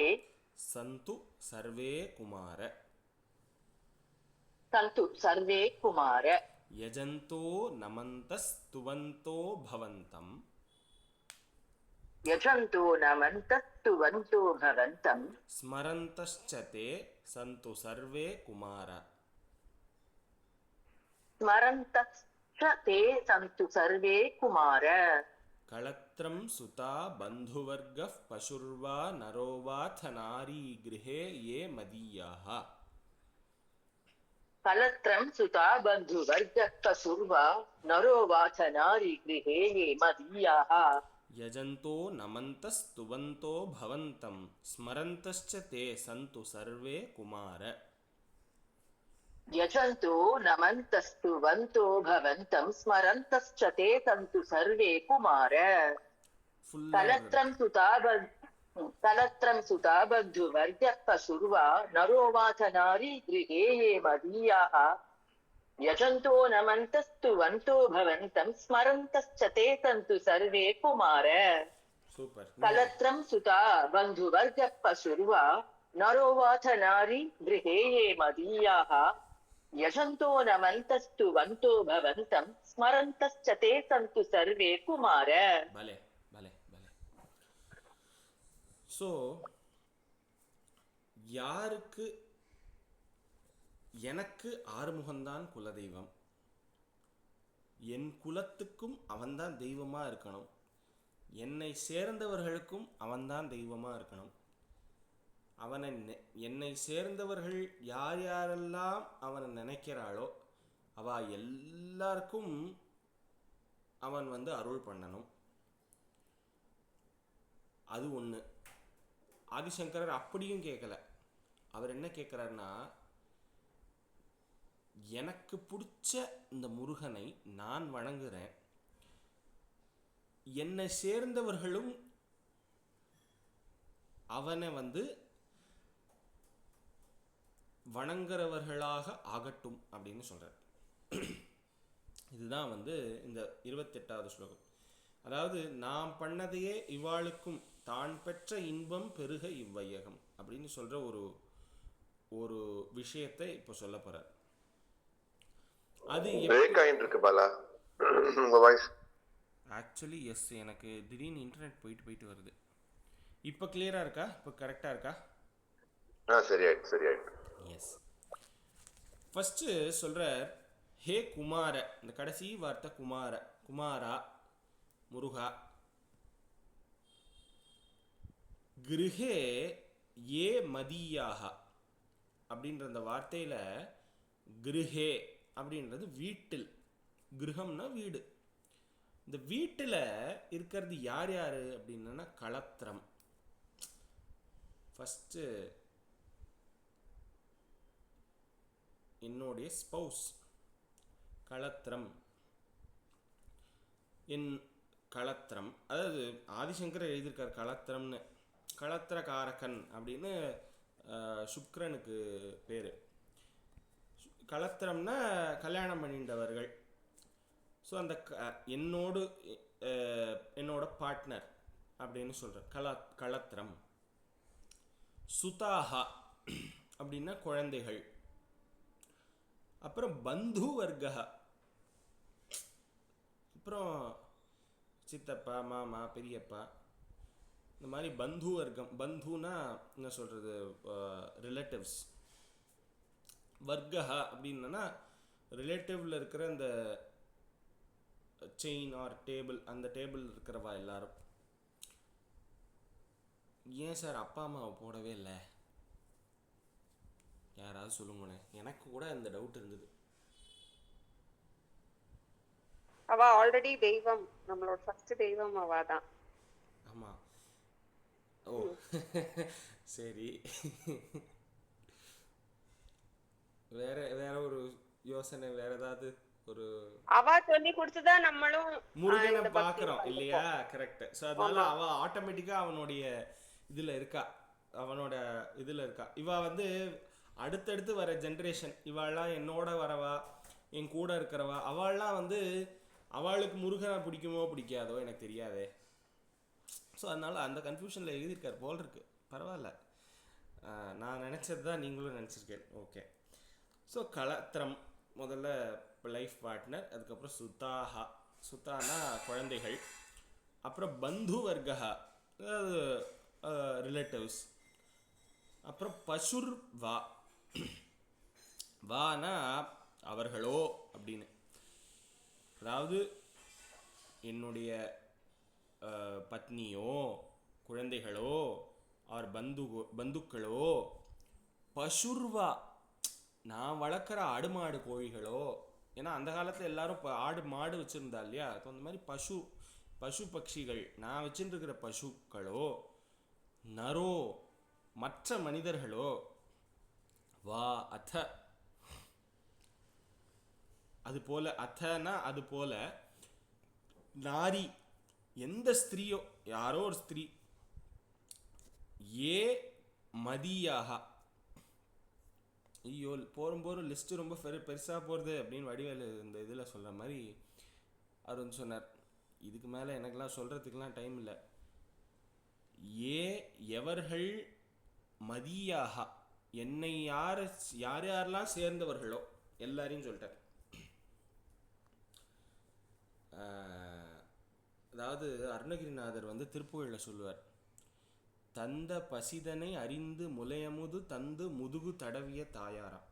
சந்து சர்வே குமார. सन्तु सर्वे कुमार. யஜந்தோ நமந்தஸ்துவந்தோ பவந்தம் यजन्तो नमन्तस्तुवन्तो भवन्तं ஸ்மரந்தஸ்ச தே சந்து சர்வே குமார. स्मरन्तश्च ते सन्तु सर्वे कुमार. களத்ரம் சுதா பந்துவர்கः பசுர்வா நரோவாथ நாரி கிருஹே ஏ மதீயாஹ. कलत्रं सुता बन्धुवर्गः पशुर्वा नरो वाथ नारी गृहे ये मदीयाः யஜந்தோ நமந்தஸ்துவந்தோ பவந்தம் ஸ்மரந்தஸ்ச தே சந்து சர்வே குமார. यजन्तो नमन्तस्तुवन्तो भवन्तं स्मरन्तश्च ते सन्तु सर्वे कुमार. कलत्रं सुता बन्धुवर्गः पशुर्वा नरो वाथ नारी गृहे ये मदीयाः यजन्तो नमन्तस्तुवन्तो भवन्तं स्मरन्तश्च ते सन्तु सर्वे कुमार. சூப்பர். कलत्रं सुता बन्धुवर्गः पशुर्वा नरो वाथ नारी गृहे ये मदीयाः यजन्तो नमन्तस्तुवन्तो भवन्तं स्मरन्तश्च ते सन्तु सर्वे कुमार. பலே பலே பலே. ஸோ யாருக்கு எனக்கு ஆறுமுகம்தான் குலதெய்வம், என் குலத்துக்கும் அவன்தான் தெய்வமா இருக்கணும், என்னை சேர்ந்தவர்களுக்கும் அவன்தான் தெய்வமா இருக்கணும். அவனை என்னை சேர்ந்தவர்கள் யார் யாரெல்லாம் அவனை நினைக்கிறாளோ அவ எல்லாருக்கும் அவன் வந்து அருள் பண்ணணும். அது ஒன்று. ஆதிசங்கரர் அப்படியும் கேட்கல. அவர் என்ன கேட்குறாருன்னா, எனக்கு பிடிச்ச இந்த முருகனை நான் வணங்குறேன், என்னை சேர்ந்தவர்களும் அவனை வந்து வணங்குறவர்களாக ஆகட்டும் அப்படின்னு சொல்றார். இதுதான் வந்து இந்த 28வது ஸ்லோகம். அதாவது நாம் பண்ணதையே இவாளுக்கும் தான் பெற்ற இன்பம் பெருக இவ்வையகம் அப்படின்னு சொல்ற ஒரு விஷயத்தை இப்போ சொல்ல போறார். அது இருக்கு பாலா உங்க வாய்ஸ். ஆக்சுவலி எஸ், எனக்கு திடீர்னு இன்டர்நெட் போயிட்டு வருது. இப்போ கிளியரா இருக்கா? இப்போ கரெக்டா இருக்கா? சரியாயிட்டு. எஸ். ஃபர்ஸ்ட் சொல்றார், ஹே குமார. இந்த கடைசி வார்த்தை குமார, குமாரா, முருகா. கிருஹே ஏ மதீயாக அப்படின்ற அந்த வார்த்தையில கிருஹே அப்படின்றது வீட்டில், கிருஹம்னா வீடு. இந்த வீட்டில் இருக்கிறது யார் யாரு அப்படின்னா களத்திரம். ஃபஸ்ட்டு என்னுடைய ஸ்பௌஸ் களத்திரம், என் களத்திரம். அதாவது ஆதிசங்கர் எழுதியிருக்கார் களத்திரம்னு. களத்திரகாரகன் அப்படின்னு சுக்கிரனுக்கு பேர். களத்திரம்னா கல்யாணம் பண்ணிண்டவர்கள். ஸோ அந்த என்னோட பார்ட்னர் அப்படின்னு சொல்கிறார் களத்திரம். சுதாஹா அப்படின்னா குழந்தைகள். அப்புறம் பந்து வர்க்கா, அப்புறம் சித்தப்பா, மாமா, பெரியப்பா, இந்த மாதிரி பந்து வர்க்கம். பந்துனா என்ன சொல்கிறது, ரிலேட்டிவ்ஸ். வர்க்கா அப்படின்னா ரிலேட்டிவில் இருக்கிற அந்த செயின் ஆர் டேபிள், அந்த டேபிள் இருக்கிறவா எல்லாரும். ஏன் சார் அப்பா அம்மாவை போடவே இல்லை? யாராவது சொல்லுங்களேன். எனக்கு கூட இந்த டவுட் இருந்தது. அவ ஆல்ரெடி தெய்வம், நம்மளோட ஃபர்ஸ்ட் தெய்வம் அவதான். ஆமா. ஓ சரி. வேற வேற ஒரு யோசனை, வேற ஏதாவது ஒரு அவ சொல்லி கொடுத்துதான் நம்மளும் முருகனை இந்த பக்தி பார்க்குறோம் இல்லையா? பண்ணிருக்கோம். கரெக்ட். ஸோ அதனால ஆமா. அவ ஆட்டோமேட்டிக்காக அவனுடைய இதில் இருக்கா, அவனோட இதில் இருக்கா. இவ வந்து அடுத்தடுத்து வர ஜென்ரேஷன், இவாள்லாம் என்னோட வரவா, என் கூட இருக்கிறவா, அவள்லாம் வந்து அவளுக்கு முருகனை பிடிக்குமோ பிடிக்காதோ எனக்கு தெரியாதே. ஸோ அதனால அந்த கன்ஃபியூஷனில் எழுதியிருக்கார் போல் இருக்கு. பரவாயில்ல, நான் நினச்சது தான் நீங்களும் நினச்சிருக்கேன். ஓகே. ஸோ களத்திரம் முதல்ல லைஃப் பார்ட்னர், அதுக்கப்புறம் சுத்தாஹா, சுத்தானா குழந்தைகள், அப்புறம் பந்து வர்க்கா அதாவது ரிலேட்டிவ்ஸ், அப்புறம் பசுர் வா, வானா அவர்களோ அப்படின்னு, அதாவது என்னுடைய பத்னியோ குழந்தைகளோ அவர் பந்துக்களோ, பசுர்வா நான் வளர்க்குற ஆடு மாடு கோழிகளோ, ஏன்னா அந்த காலத்தில் எல்லாரும் இப்போ ஆடு மாடு வச்சுருந்தா இல்லையா, ஸோ அந்த மாதிரி பசு பட்சிகள் நான் வச்சுருக்கிற பசுக்களோ, நரோ மற்ற மனிதர்களோ, வா அத்த அது போல, அத்தனா அது போல, நாரி எந்த ஸ்திரீயோ, யாரோ ஒரு ஸ்திரீ, ஏ மதியாக, ஐயோ போகும்போது லிஸ்ட்டு ரொம்ப பெருசாக போகிறது அப்படின்னு வடிவேலு இந்த இதில் சொல்கிற மாதிரி அவர் வந்து சொன்னார். இதுக்கு மேலே எனக்கெல்லாம் சொல்கிறதுக்கெலாம் டைம் இல்லை. எவர்கள் மதியாக என்னை யாரெல்லாம் சேர்ந்தவர்களோ எல்லாரையும் சொல்லிட்டார். அதாவது அருணகிரிநாதர் வந்து திருப்புகழில் சொல்லுவார், தந்த பசிதனை அறிந்து முலையமுது தந்து முதுகு தடவிய தாயாராம்.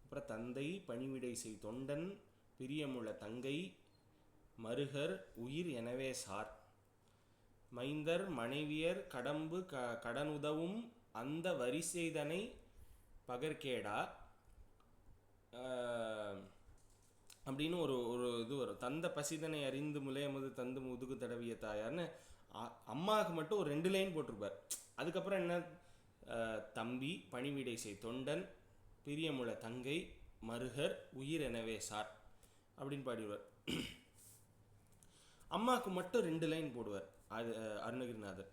அப்புறம் தந்தை பணிவிடை செய் தொண்டன் பிரியமுள்ள தங்கை மருகர் உயிர் எனவே சார், மைந்தர் மனைவியர் கடம்பு கடனுதவும் அந்த வரிசைதனை பகற்கேடா அப்படின்னு ஒரு இது வரும். தந்த பசிதனை அறிந்து முலையமுது தந்து முதுகு தடவிய தாயார்னு அம்மாவுக்கு மட்டும் ஒரு 2 லைன் போட்டிருப்பார். அதுக்கப்புறம் என்ன, தம்பி பணிவிடை செய் தொண்டன் பிரியமுள்ள தங்கை மருகர் உயிர் எனவே சார் அப்படின்னு பாடிடுவார். அம்மாவுக்கு மட்டும் 2 லைன் போடுவார் அது அருணகிரிநாதர்.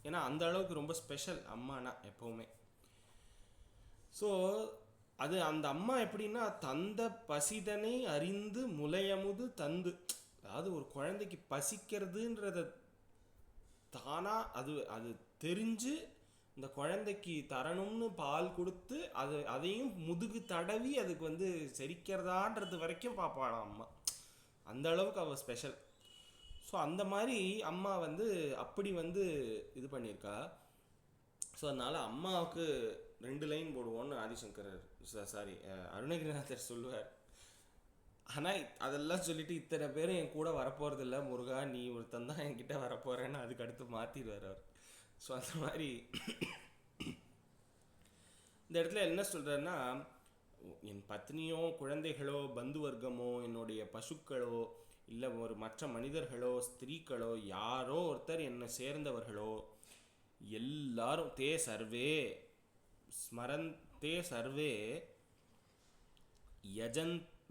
ஏன்னா அந்த அளவுக்கு ரொம்ப ஸ்பெஷல் அம்மானா எப்போவுமே. ஸோ அது அந்த அம்மா எப்படின்னா, தந்த பசிதனை அறிந்து முலையமுது தந்து, அதாவது ஒரு குழந்தைக்கு பசிக்கிறதுன்றத தானாக அது தெரிஞ்சு இந்த குழந்தைக்கு தரணும்னு பால் கொடுத்து அதையும் முதுகு தடவி அதுக்கு வந்து செரிக்கிறதான்றது வரைக்கும் பார்ப்பாளாம் அம்மா. அந்த அளவுக்கு அவள் ஸ்பெஷல். ஸோ அந்த மாதிரி அம்மா வந்து அப்படி வந்து இது பண்ணியிருக்கா. ஸோ அதனால் அம்மாவுக்கு 2 லைன் போடுவோன்னு ஆதிசங்கர் அருணகிரிநாதர் சொல்லுவார். ஆனால் அதெல்லாம் சொல்லிட்டு இத்தனை பேரும் என் கூட வரப்போகிறதில்ல முருகா, நீ ஒருத்தன் தான் என்கிட்ட வரப்போகிறேன்னு அதுக்கு அடுத்து மாற்றிடுவார் அவர். ஸோ அந்த மாதிரி இந்த இடத்துல என்ன சொல்கிறாருன்னா, என் பத்னியோ குழந்தைகளோ பந்து வர்க்கமோ என்னுடைய பசுக்களோ இல்லை ஒரு மற்ற மனிதர்களோ ஸ்திரீக்களோ யாரோ ஒருத்தர் என்னை சேர்ந்தவர்களோ எல்லாரும் தே சர்வே ஸ்மரந்தே சர்வே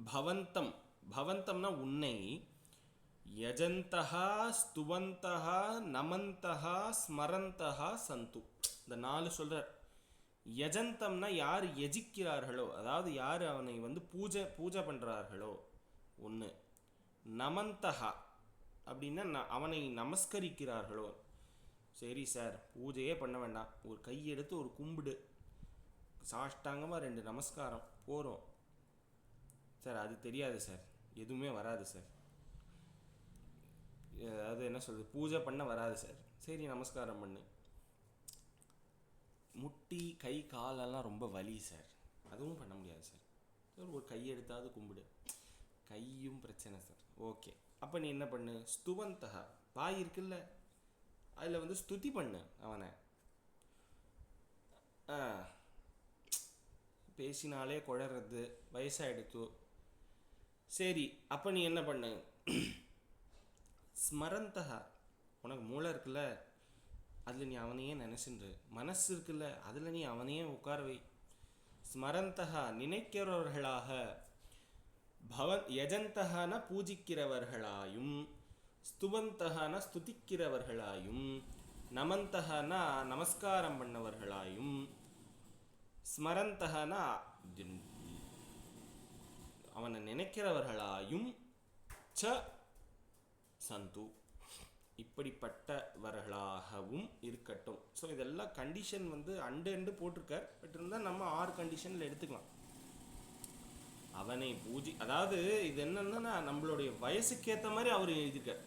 பவந்தம், பவந்தம்னா உன்னை, யஜந்தஹா ஸ்துவந்தஹா நமந்தஹா ஸ்மரந்தஹா சந்து. இந்த 4 சொல்கிறார். யஜந்தம்னா யார் யஜிக்கிறார்களோ, அதாவது யார் அவனை வந்து பூஜை பண்ணுறார்களோ ஒன்று. நமந்தஹா அப்படின்னா அவனை நமஸ்கரிக்கிறார்களோ. சரி சார் பூஜையே பண்ண வேண்டாம், ஒரு கையெடுத்து ஒரு கும்பிடு, சாஷ்டாங்கமாக 2 நமஸ்காரம் போகிறோம் சார். அது தெரியாது சார், எதுவுமே வராது சார், அதாவது என்ன சொல்கிறது, பூஜை பண்ண வராது சார். சரி நமஸ்காரம் பண்ணு. முட்டி கை காலெல்லாம் ரொம்ப வலி சார், அதுவும் பண்ண முடியாது சார். சார் ஒரு கையெடுத்தாவது கும்பிடு, கையும் பிரச்சனை சார். ஓகே, அப்போ நீ என்ன பண்ணு, ஸ்துவந்தகா பாய் இருக்குல்ல அதில் வந்து ஸ்துதி பண்ணு அவனை. பேசினாலே குழறது, வயசாகிடுத்து. சரி அப்போ நீ என்ன பண்ணு, ஸ்மரந்தகா உனக்கு மூளை இருக்குல்ல அதில் நீ அவனையே நினச்சின்று, மனசு இருக்குல்ல அதில் நீ அவனையே உட்கார வை, ஸ்மரந்தஹா நினைக்கிறவர்களாக, யஜந்தஹான பூஜிக்கிறவர்களாயும், ஸ்துவந்தஹான ஸ்துதிக்கிறவர்களாயும், நமந்தஹான நமஸ்காரம் பண்ணவர்களாயும், ஸ்மரந்தஹான அவனை நினைக்கிறவர்களாயும் ச சந்து இப்படிப்பட்டவர்களாகவும் இருக்கட்டும். ஸோ இதெல்லாம் கண்டிஷன் வந்து அண்டு போட்டிருக்கார். பட் இருந்தால் நம்ம 6 கண்டிஷனில் எடுத்துக்கலாம். அவனை அதாவது இது என்னன்னா நம்மளுடைய வயசுக்கு ஏற்ற மாதிரி அவர் எழுதியிருக்கார்.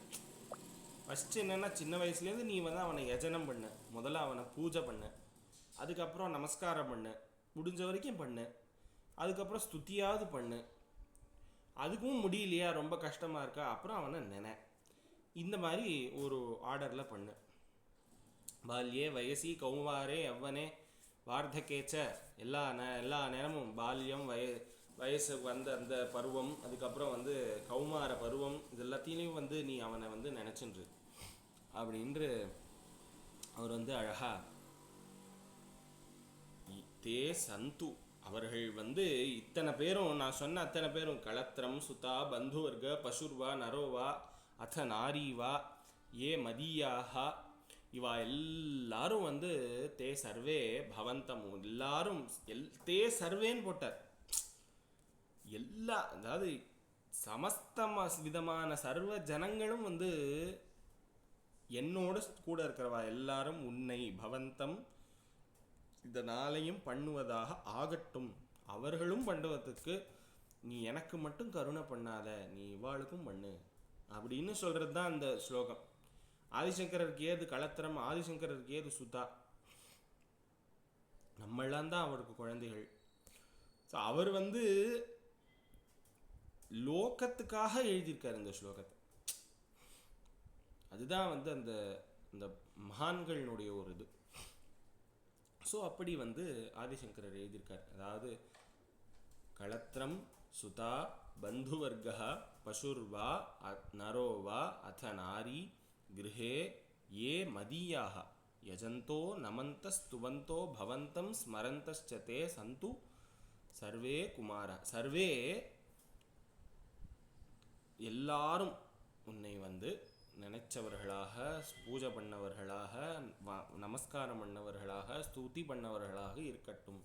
ஃபஸ்ட்டு என்னென்னா சின்ன வயசுலேருந்து நீ வந்து அவனை யஜனம் பண்ண, முதல்ல அவனை பூஜை பண்ண, அதுக்கப்புறம் நமஸ்காரம் பண்ண, முடிஞ்ச வரைக்கும் பண்ணு, அதுக்கப்புறம் ஸ்துதியாவது பண்ணு, அதுக்கும் முடியலையா ரொம்ப கஷ்டமாக இருக்கா அப்புறம் அவனை நினை, இந்த மாதிரி ஒரு ஆர்டரில் பண்ணு. பால்யே வயசி கௌமாரே யவ்வனே வார்த்தகேச்ச, எல்லா நேரமும் பால்யம் வயசு வந்த அந்த பருவம், அதுக்கப்புறம் வந்து கௌமார பருவம், இது எல்லாத்தையும் வந்து நீ அவனை வந்து நினச்சின்று அப்படின்று அவர் வந்து அழகா தே சந்து அவர்கள் வந்து இத்தனை பேரும் நான் சொன்ன அத்தனை பேரும் களத்திரம் சுதா பந்துவர்க பசுர்வா நரோவா அத நாரீவா ஏ மதியாக இவா எல்லாரும் வந்து தே சர்வே பவந்தமும் எல்லாரும் தே சர்வேன்னு போட்டார். அதாவது சமஸ்த விதமான சர்வ ஜனங்களும் வந்து என்னோட கூட இருக்கிறவா எல்லாரும் உன்னை பவந்தம் இதனாலையும் பண்ணுவதாக ஆகட்டும், அவர்களும் பண்ணுவதற்கு நீ எனக்கு மட்டும் கருணை பண்ணாத, நீ இவாளுக்கும் பண்ணு அப்படின்னு சொல்கிறது தான் அந்த ஸ்லோகம். ஆதிசங்கரருக்கு ஏது களத்திரம், ஆதிசங்கரருக்கு ஏது சுதா, நம்மளாம் தான் அவருக்கு குழந்தைகள். ஸோ அவர் வந்து லோகத்துக்காக எழுதியிருக்கார் இந்த ஸ்லோகத்தை. அதுதான் வந்து அந்த அந்த மகான்களினுடைய ஒரு இது. ஸோ அப்படி வந்து ஆதிசங்கரர் எழுதியிருக்கார். அதாவது களத்திரம் சுதா பந்துவர்கா பசுர்வா நரோவா அத நாரி கிருஹே ஏ மதீயாக யஜந்தோ நமந்தஸ்துவந்தோ பவந்தம் ஸ்மரந்தஸ்சதே சந்து சர்வே குமார. சர்வே எல்லாரும் உன்னை வந்து நினைச்சவர்களாக, பூஜை பண்ணவர்களாக, நமஸ்காரம் பண்ணவர்களாக, ஸ்துதி பண்ணவர்களாக இருக்கட்டும்.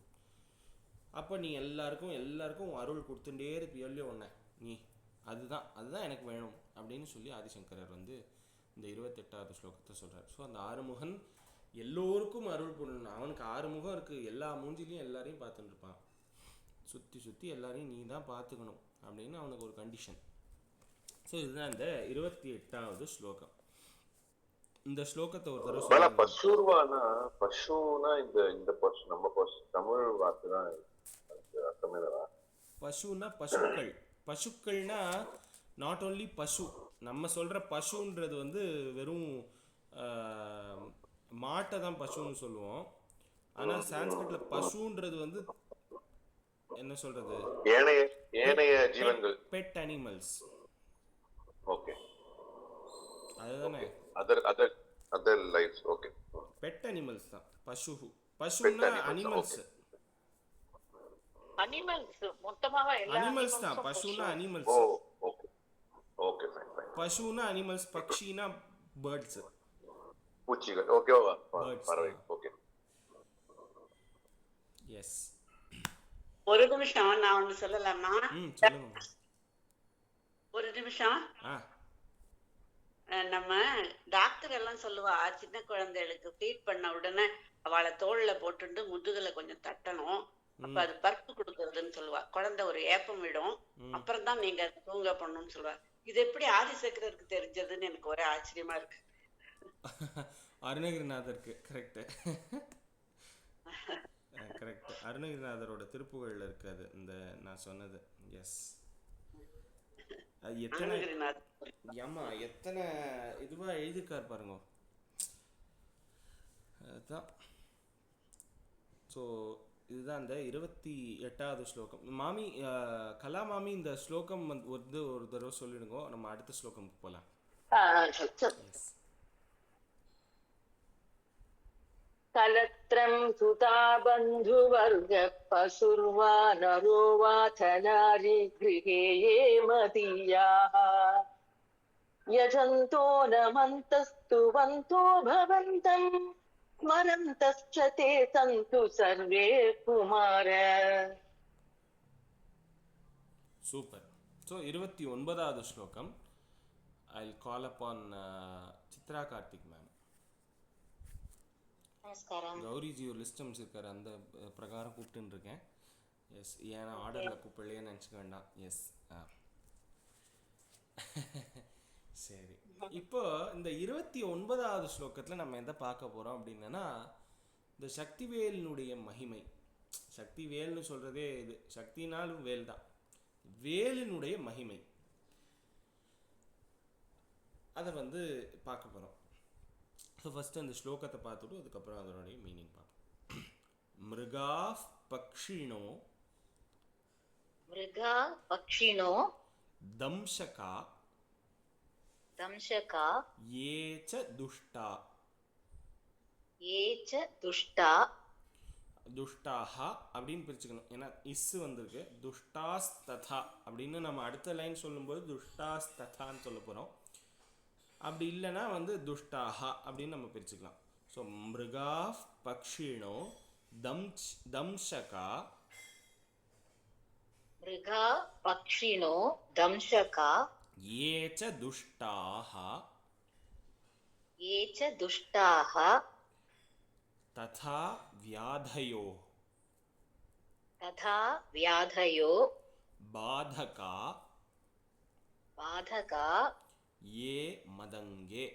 அப்போ நீ எல்லாருக்கும் அருள் கொடுத்துட்டே இருப்பியோ ஒன்றை நீ, அதுதான் எனக்கு வேணும் அப்படின்னு சொல்லி ஆதிசங்கரர் வந்து இந்த 28வது ஸ்லோகத்தை சொல்கிறார். ஸோ அந்த ஆறுமுகன் எல்லோருக்கும் அருள் பண்ணணும். அவனுக்கு 6 முகம் இருக்குது, எல்லா மூஞ்சிலையும் எல்லாரையும் பார்த்துட்டு இருப்பான், சுற்றி எல்லாரையும் நீ தான் பார்த்துக்கணும் அப்படின்னு அவனுக்கு ஒரு கண்டிஷன். ஸோ இதுதான் இந்த 28வது ஸ்லோகம். இந்த ஸ்லோகத்தை ஒரு தடவை பசுர்வானா பசுனா இந்த பசு நம்ம பசு தமிழ் வார்த்தை தான் பசுனா பசுக்கள்னா நாட் ஓன்லி பசு. நம்ம சொல்ற பசுன்றது வந்து வெறும் மாட்டை தான் பசுன்னு சொல்லுவோம். ஆனா சான்ஸ்கிரிட்ல பசுன்றது வந்து என்ன சொல்றது, ஏனைய ஜீவன்கள், பெட் அனிமல்ஸ். ஓகே, அதுதானே other lifes. Okay, pet animals தான் பசுனா அனிமல்ஸ். அனிமல்ஸ் மொத்தமாவா எல்லா அனிமல்ஸ் தான் பசுனா அனிமல்ஸ். Okay okay fine. பசுனா அனிமல்ஸ், பக்ஷினா பேர்ட்ஸ், பூச்சிகள். ஓகேவா, பறவை. Okay, yes. ஒரு நிமிஷம் நான் ஒண்ணு சொல்லலாமா? சொல்லுங்க. ஒரு நிமிஷம். நம்ம டாக்டர் எல்லாம் சொல்லுவா, சின்ன குழந்தைகளுக்கு ஃபீட் பண்ண உடனே அவளை தோல்ல போட்டுட்டு முதுகுல கொஞ்சம் தட்டணும், அப்ப அது பருப்பு கொடுக்கறதுன்னு சொல்லுவா. குழந்தை ஒரு ஏப்பம் விடும், அப்புறம் தான் நீங்க தூங்க பண்ணணும்னு சொல்லுவா. இது எப்படி ஆதிசங்கரருக்கு தெரிஞ்சதுன்னு எனக்கு ஒரே ஆச்சரியமா இருக்கு. அருணகிரிநாதருக்கு கரெக்ட். அருணகிரிநாதரோட திருப்புகழ்ல இருக்கு அது, இந்த நான் சொன்னது. எஸ், எத்தனை இதுவா எழுதியிருக்கார் பாருங்க. அதுதான். ஸோ இதுதான் இந்த 28வது ஸ்லோகம். மாமி கலா மாமி, இந்த ஸ்லோகம் வந்து ஒரு தடவை சொல்லிடுங்க, நம்ம அடுத்த ஸ்லோகம்க்கு போகலாம். कलत्रं सुता बन्धुवर्गः पशुर्वा नरो वाथ नारी गृहे ये मदीयाः यजन्तो नमन्तस्तुवन्तो भवन्तम् स्मरन्तश्च ते सन्तु सर्वे कुमार. சூப்பர். ஸோ 29வது ஸ்லோகம். I will call upon Chitra Karthik ma'am. நமஸ்காரம். கௌரிஜி ஒரு லிஸ்ட் அமைச்சிருக்காரு, அந்த பிரகாரம் கூப்பிட்டுன்னு இருக்கேன். எஸ், ஏன்னா ஆர்டரில் கூப்பிடலையே நினச்சிக்க வேண்டாம். எஸ். சரி, இப்போ இந்த 29வது ஸ்லோகத்தில் நம்ம எதை பார்க்க போகிறோம் அப்படின்னா, இந்த சக்திவேலினுடைய மகிமை. சக்திவேல்னு சொல்கிறதே இது, சக்தினாலும் வேல் தான், வேலினுடைய மகிமை. அதை வந்து பார்க்க போகிறோம். ஸோ ஃபஸ்ட்டு அந்த ஸ்லோகத்தை பார்த்துட்டு அதுக்கப்புறம் அதனுடைய மீனிங் பார்ப்போம். மிருகா பக்ஷிணோ மிருகா பக்ஷிணோ தம்சகா தம்சகா ஏச்ச துஷ்டா ஏச்ச துஷ்டா துஷ்டாஹா அப்படின்னு பிரிச்சுக்கணும். ஏன்னா இஸ்ஸு வந்திருக்கு. துஷ்டாஸ் ததா அப்படின்னு நம்ம அடுத்த லைன் சொல்லும்போது துஷ்டாஸ் ததான்னு சொல்ல போகிறோம். அப்படி இல்லைன்னா வந்து துஷ்டாஹா அப்படின்னு நம்ம பிரிச்சுக்கலாம். ஸோ மிருகா பக்ஷிணோ தம்சகா மிருகா பக்ஷிணோ தம்சகா ஏச்ச துஷ்டாஹா ஏச்ச துஷ்டாஹ ததா வியாதயோ ததா வியாதயோ பாதகா பாதகா ये मदंगे.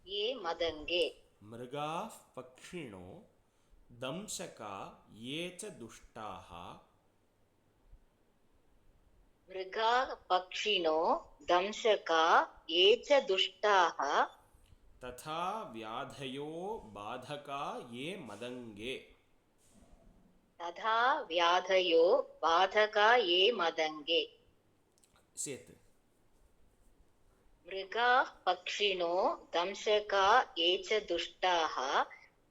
ये मदंगे. मृगा पक्षिणो दंशका ये च दुष्टाः मृगा पक्षिणो दंशका ये च दुष्टाः तथा व्याधयो बाधका ये मदंगे. तथा व्याधयो बाधका ये मदंगे. सेत मृगा पक्षिणो दंशका ये च दुष्टाः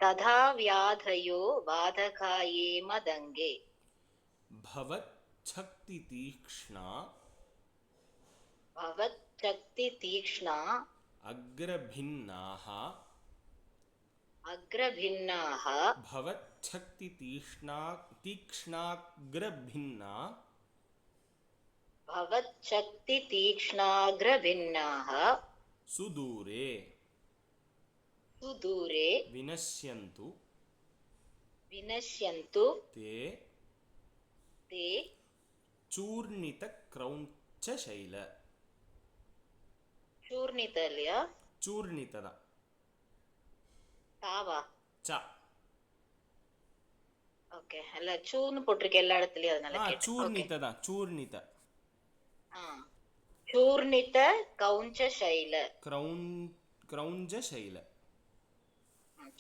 तथा व्याधयो बाधका ये मदंगे. भवच्छक्ति तीक्ष्णा भवच्छक्ति तीक्ष्णा अग्रभिन्नाः अग्रभिन्नाः भवच्छक्ति तीक्ष्णाग्रभिन्ना भवच्छक्ति तीक्ष्णाग्रभिन्नाः सुदूरे सुदूरे विनश्यन्तु विनश्यन्तु ते ते चूर्णितक्रौञ्चशैल. चूर्णितल्य चूर्णितदा தாவா. च. ஓகே, இல்ல சூன்னு போட்டிருக்க எல்லா இடத்துலயும், அதனால கேட்டேன். चूर्णितदा चूर्णित चूर्णित कौञ्च शैल क्रौञ्चशैल.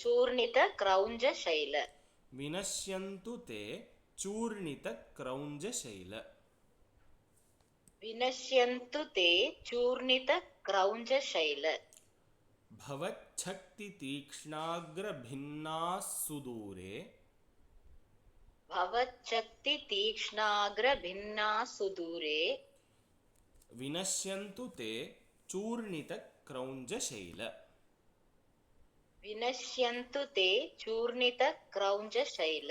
चूर्णित क्रौञ्च शैल. विनश्यन्तु ते चूर्णितक्रौञ्चशैल. विनश्यन्तु ते चूर्णित क्रौञ्च शैल. भवच्छक्ति तीक्ष्णाग्रभिन्नाः सुदूरे भवच्छक्ति तीक्ष्णाग्रभिन्नाः सुदूरे विनश्यन्तु ते चूर्णितक्रौञ्चशैल. विनश्यन्तु ते चूर्णित क्रौञ्च शैल.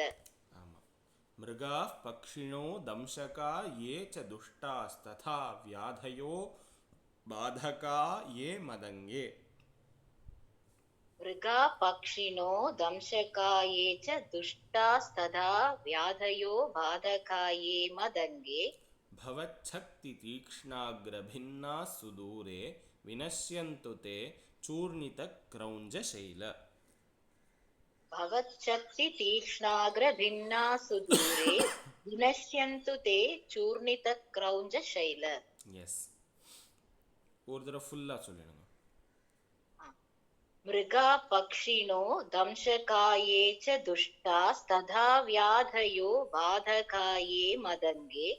मृगाः पक्षिणो दंशका ये च दुष्टास्तथा व्याधयो बाधका ये मदंगे. मृगा पक्षिणो दंशका ये च दुष्टास्तथा व्याधयो बाधका ये मदंगे. भवच्छक्ति तीक्ष्णाग्रभिन्नाः सुदूरे विनश्यन्तु ते चूर्णितक्रौञ्चशैल. भवच्छक्ति तीक्ष्णाग्रभिन्नाः सुदूरे विनश्यन्तु ते चूर्णित क्रौञ्च शैल. यस, ஒரு தடவை ஃபுல்லா சொல்லிடுங்க. मृगा पक्षिणो दंशका ये च दुष्टास्तथा व्याधयो बाधका ये मदंगे.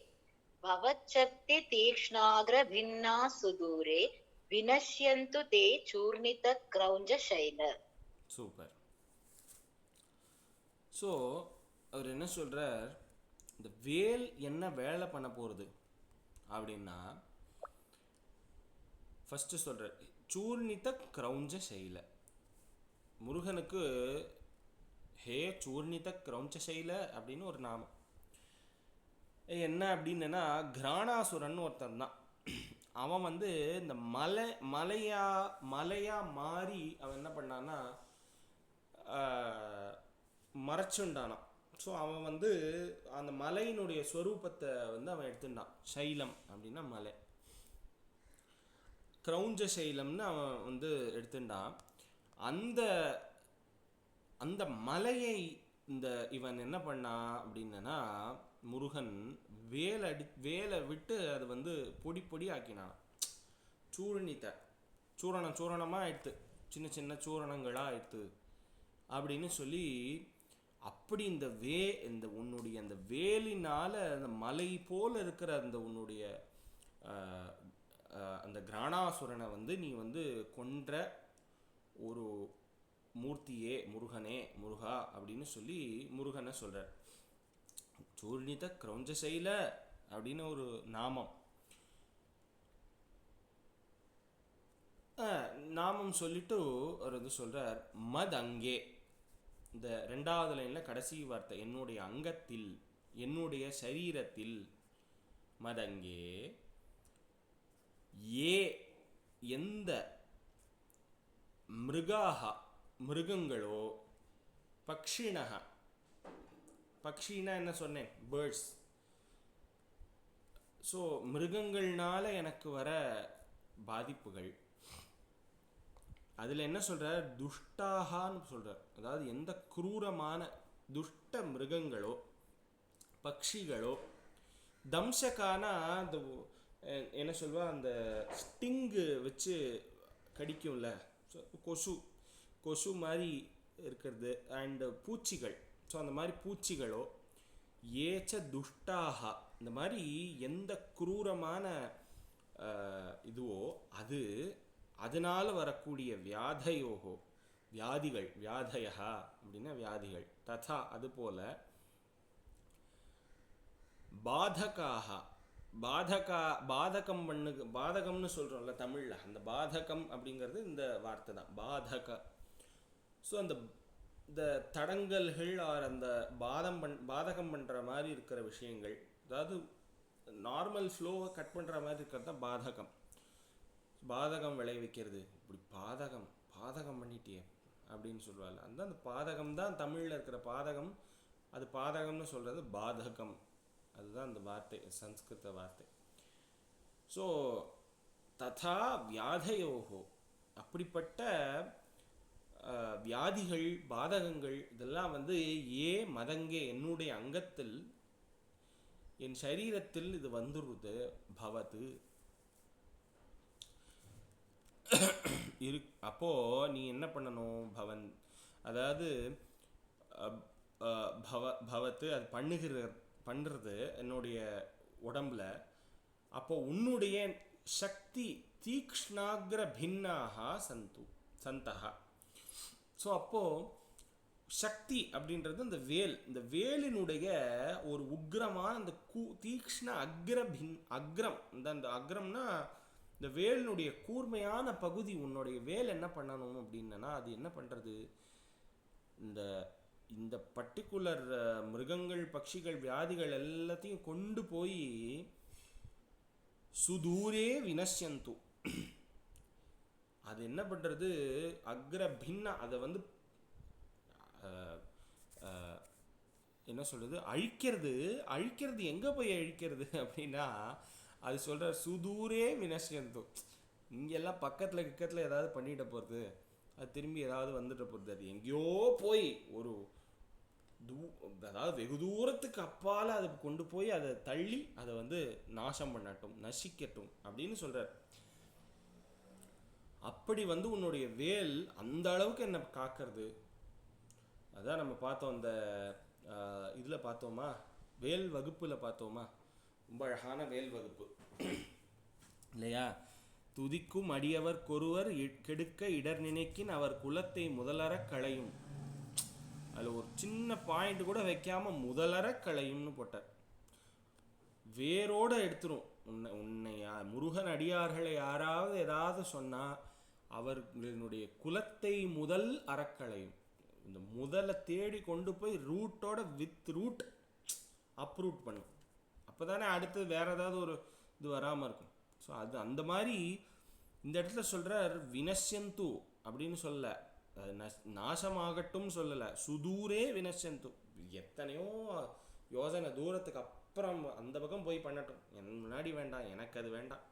भवच्छक्ति तीक्ष्णाग्रभिन्नाः सुदूरे विनश्यन्तु ते चूर्णित क्रौञ्च शैल. சூப்பர். ஸோ அவர் என்ன சொல்கிறார், இந்த வேல் என்ன வேலை பண்ண போகிறது அப்படின்னா, ஃபஸ்ட்டு சொல்கிறார் சூர்ணித கிரௌஞ்ச சைல. முருகனுக்கு ஹே சூர்ணித கிரௌஞ்ச சைல அப்படின்னு ஒரு நாமம். என்ன அப்படின்னா, கிராணாசுரன் ஒருத்தன் தான். அவன் வந்து இந்த மலையா மாறி அவன் என்ன பண்ணான்னா மறைச்சுண்டானான். ஸோ அவன் வந்து அந்த மலையினுடைய ஸ்வரூபத்தை வந்து அவன் எடுத்துட்டான். சைலம் அப்படின்னா மலை, கிரௌஞ்ச சைலம்னு அவன் வந்து எடுத்துட்டான். அந்த அந்த மலையை இவன் என்ன பண்ணான் அப்படின்னா, முருகன் வேலை விட்டு அது வந்து பொடி பொடி ஆக்கினான். சூரணமாக ஆயிடுத்து, சின்ன சின்ன சூரணங்களாக ஆயிடுத்து அப்படின்னு சொல்லி, அப்படி இந்த உன்னுடைய அந்த வேலினால் அந்த மலை போல் இருக்கிற அந்த உன்னுடைய அந்த கிராணாசுரனை வந்து நீ வந்து கொன்ற ஒரு மூர்த்தியே முருகா அப்படின்னு சொல்லி முருகனை சொல்கிறார். சூர்ணித கிரௌஞ்ச சைல அப்படின்னு ஒரு நாமம் சொல்லிட்டு அவர் வந்து சொல்கிறார், மத் அங்கே. இந்த 2வது லைனில் கடைசி வார்த்தை, என்னுடைய அங்கத்தில், என்னுடைய சரீரத்தில், மதங்கே ஏ எந்த மிருகங்களோ, பக்ஷினா என்ன சொன்னேன், பேர்ட்ஸ். ஸோ மிருகங்கள்னால எனக்கு வர பாதிப்புகள், அதில் என்ன சொல்கிறார், துஷ்டாகான்னு சொல்கிறார். அதாவது எந்த குரூரமான துஷ்ட மிருகங்களோ பக்ஷிகளோ, தம்சக்கானா அந்த என்ன சொல்வா, அந்த ஸ்டிங்கு வச்சு கடிக்கும்ல, கொசு மாதிரி இருக்கிறது, அண்டு பூச்சிகள். ஸோ அந்த மாதிரி பூச்சிகளோ, ஏச்ச துஷ்டாகா, இந்த மாதிரி எந்த குரூரமான இதுவோ அதனால் வரக்கூடிய வியாதையா அப்படின்னா வியாதிகள், ததா அதுபோல பாதகம்னு சொல்கிறோம்ல தமிழில், அந்த பாதகம் அப்படிங்கிறது இந்த வார்த்தை தான், பாதக. ஸோ அந்த தடங்கல்கள் ஆர் அந்த பாதகம் பண்ணுற மாதிரி இருக்கிற விஷயங்கள், அதாவது நார்மல் ஃப்ளோவை கட் பண்ணுற மாதிரி இருக்கிறது தான் பாதகம் விளைவிக்கிறது. இப்படி பாதகம் பண்ணிட்டியே அப்படின்னு சொல்லுவாள். அந்த பாதகம் தான் தமிழில் இருக்கிற பாதகம். அது பாதகம்னு சொல்கிறது பாதகம், அதுதான் அந்த வார்த்தை, சம்ஸ்கிருத வார்த்தை. ஸோ ததா வியாதையோகோ, அப்படிப்பட்ட வியாதிகள் பாதகங்கள் இதெல்லாம் வந்து மதங்கே என்னுடைய அங்கத்தில், என் சரீரத்தில் இது வந்துருது, பவது அப்போ நீ என்ன பண்ணணும், பவன் அதாவது பவத்து அது பண்ணுறது என்னுடைய உடம்புல. அப்போ உன்னுடைய சக்தி தீக்ஷ்ணாக்ர பின்னாக சந்தகா. ஸோ அப்போது சக்தி அப்படின்றது இந்த வேலினுடைய ஒரு உக்ரமான அந்த தீக்ஷ்ண அக்ரம். அந்த அக்ரம்னா இந்த வேலினுடைய கூர்மையான பகுதி. உன்னுடைய வேல் என்ன பண்ணணும் அப்படின்னா, அது என்ன பண்ணுறது, இந்த பர்டிகுலர் மிருகங்கள் பட்சிகள் வியாதிகள் எல்லாத்தையும் கொண்டு போய் சுதூரே வினஷ்யந்து, அது என்ன பண்ணுறது, அக்ரபின்னா அதை வந்து என்ன சொல்கிறது, அழிக்கிறது. எங்கே போய் அழிக்கிறது அப்படின்னா, அது சொல்கிற சுதூரே வினஷ்யந்து, இங்கெல்லாம் பக்கத்தில் ஏதாவது பண்ணிட்டு போகிறது, அது திரும்பி ஏதாவது வந்துட்டு போகிறது, அது எங்கேயோ போய் ஒரு அதாவது வெகு தூரத்துக்கு அப்பால் அதை கொண்டு போய் அதை தள்ளி அதை வந்து நாசம் பண்ணட்டும், நசிக்கட்டும் அப்படின்னு சொல்கிறார். அப்படி வந்து உன்னுடைய வேல் அந்த அளவுக்கு என்ன காக்கிறது. அதான் நம்ம பார்த்தோம், அந்த இதில் பார்த்தோமா, வேல் வகுப்பில் பார்த்தோமா, ரொம்ப அழகான வேல் வகுப்பு இல்லையா. துதிக்கும் அடியவர் கொருவர் கெடுக்க இடர் நினைக்கின் அவர் குலத்தை முதலற களையும். அதில் ஒரு சின்ன பாயிண்ட் கூட வைக்காம முதலற களையும்னு போட்டார். வேரோட எடுத்துரும். உன்னை முருகன் அடியார்களை யாராவது ஏதாவது சொன்னா அவர்களுடைய குலத்தை முதல் அறக்களையும். இந்த முதலை தேடி கொண்டு போய் ரூட்டோட வித் ரூட் அப்ரூட் பண்ணும். அப்போதானே அடுத்தது வேற ஏதாவது ஒரு இது வராமல் இருக்கும். ஸோ அது அந்த மாதிரி இந்த இடத்துல சொல்கிறார் வினஷ்யந்து அப்படின்னு சொல்ல, அது நாசமாகட்டும் சொல்லலை, சுதூரே வினஷ்யந்து, எத்தனையோ யோசனை தூரத்துக்கு அப்புறம் அந்த பக்கம் போய் பண்ணட்டும், என் முன்னாடி வேண்டாம், எனக்கு அது வேண்டாம்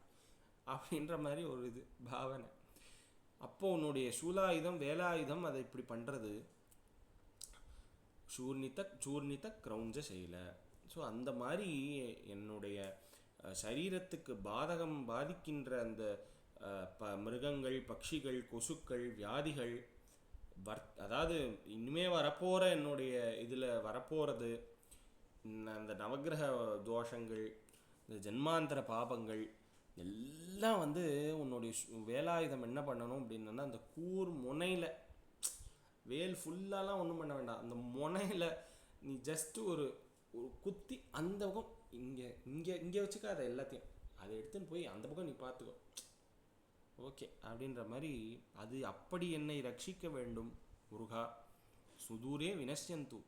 அப்படின்ற மாதிரி ஒரு இது பாவனை. அப்போ உன்னுடைய சூலாயுதம் வேலாயுதம் அதை இப்படி பண்ணுறது சூர்ணித கிரௌஞ்ச செய்யல. ஸோ அந்த மாதிரி என்னுடைய சரீரத்துக்கு பாதிக்கின்ற அந்த மிருகங்கள், பட்சிகள், கொசுக்கள், வியாதிகள், அதாவது இனிமே வரப்போகிற என்னுடைய இதில் வரப்போகிறது அந்த நவக்கிரக தோஷங்கள், இந்த ஜென்மாந்தர பாபங்கள் எல்லாம் வந்து உன்னுடைய வேலாயுதம் என்ன பண்ணணும் அப்படின்னா அந்த கூர் முனையில், வேல் ஃபுல்லாலாம் ஒன்றும் பண்ண வேண்டாம், அந்த முனையில் நீ ஜஸ்ட்டு ஒரு குத்தி அந்த பக்கம் இங்கே இங்கே இங்கே வச்சுக்காத, எல்லாத்தையும் அதை எடுத்துன்னு போய் அந்த பக்கம் நீ பார்த்துக்கோ, ஓகே அப்படின்ற மாதிரி. அது அப்படி என்னை ரட்சிக்க வேண்டும் முருகா, சுதூரே வினஷ்யந்து.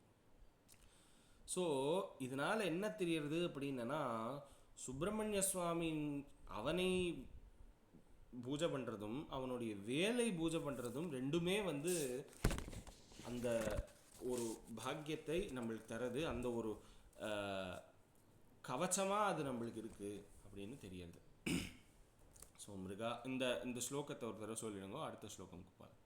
ஸோ இதனால் என்ன தெரியறது அப்படின்னா, சுப்பிரமணிய சுவாமி அவனை பூஜை பண்ணுறதும் அவனுடைய வேலை பூஜை பண்ணுறதும் ரெண்டுமே வந்து அந்த ஒரு பாக்கியத்தை நம்மளுக்கு தரது, அந்த ஒரு கவச்சமாக அது நம்மளுக்கு இருக்குது அப்படின்னு தெரியுது. ஸோ மிருகா இந்த ஸ்லோகத்தை ஒரு தடவை சொல்லிடுங்க, அடுத்த ஸ்லோகமுக்கு பாருங்க.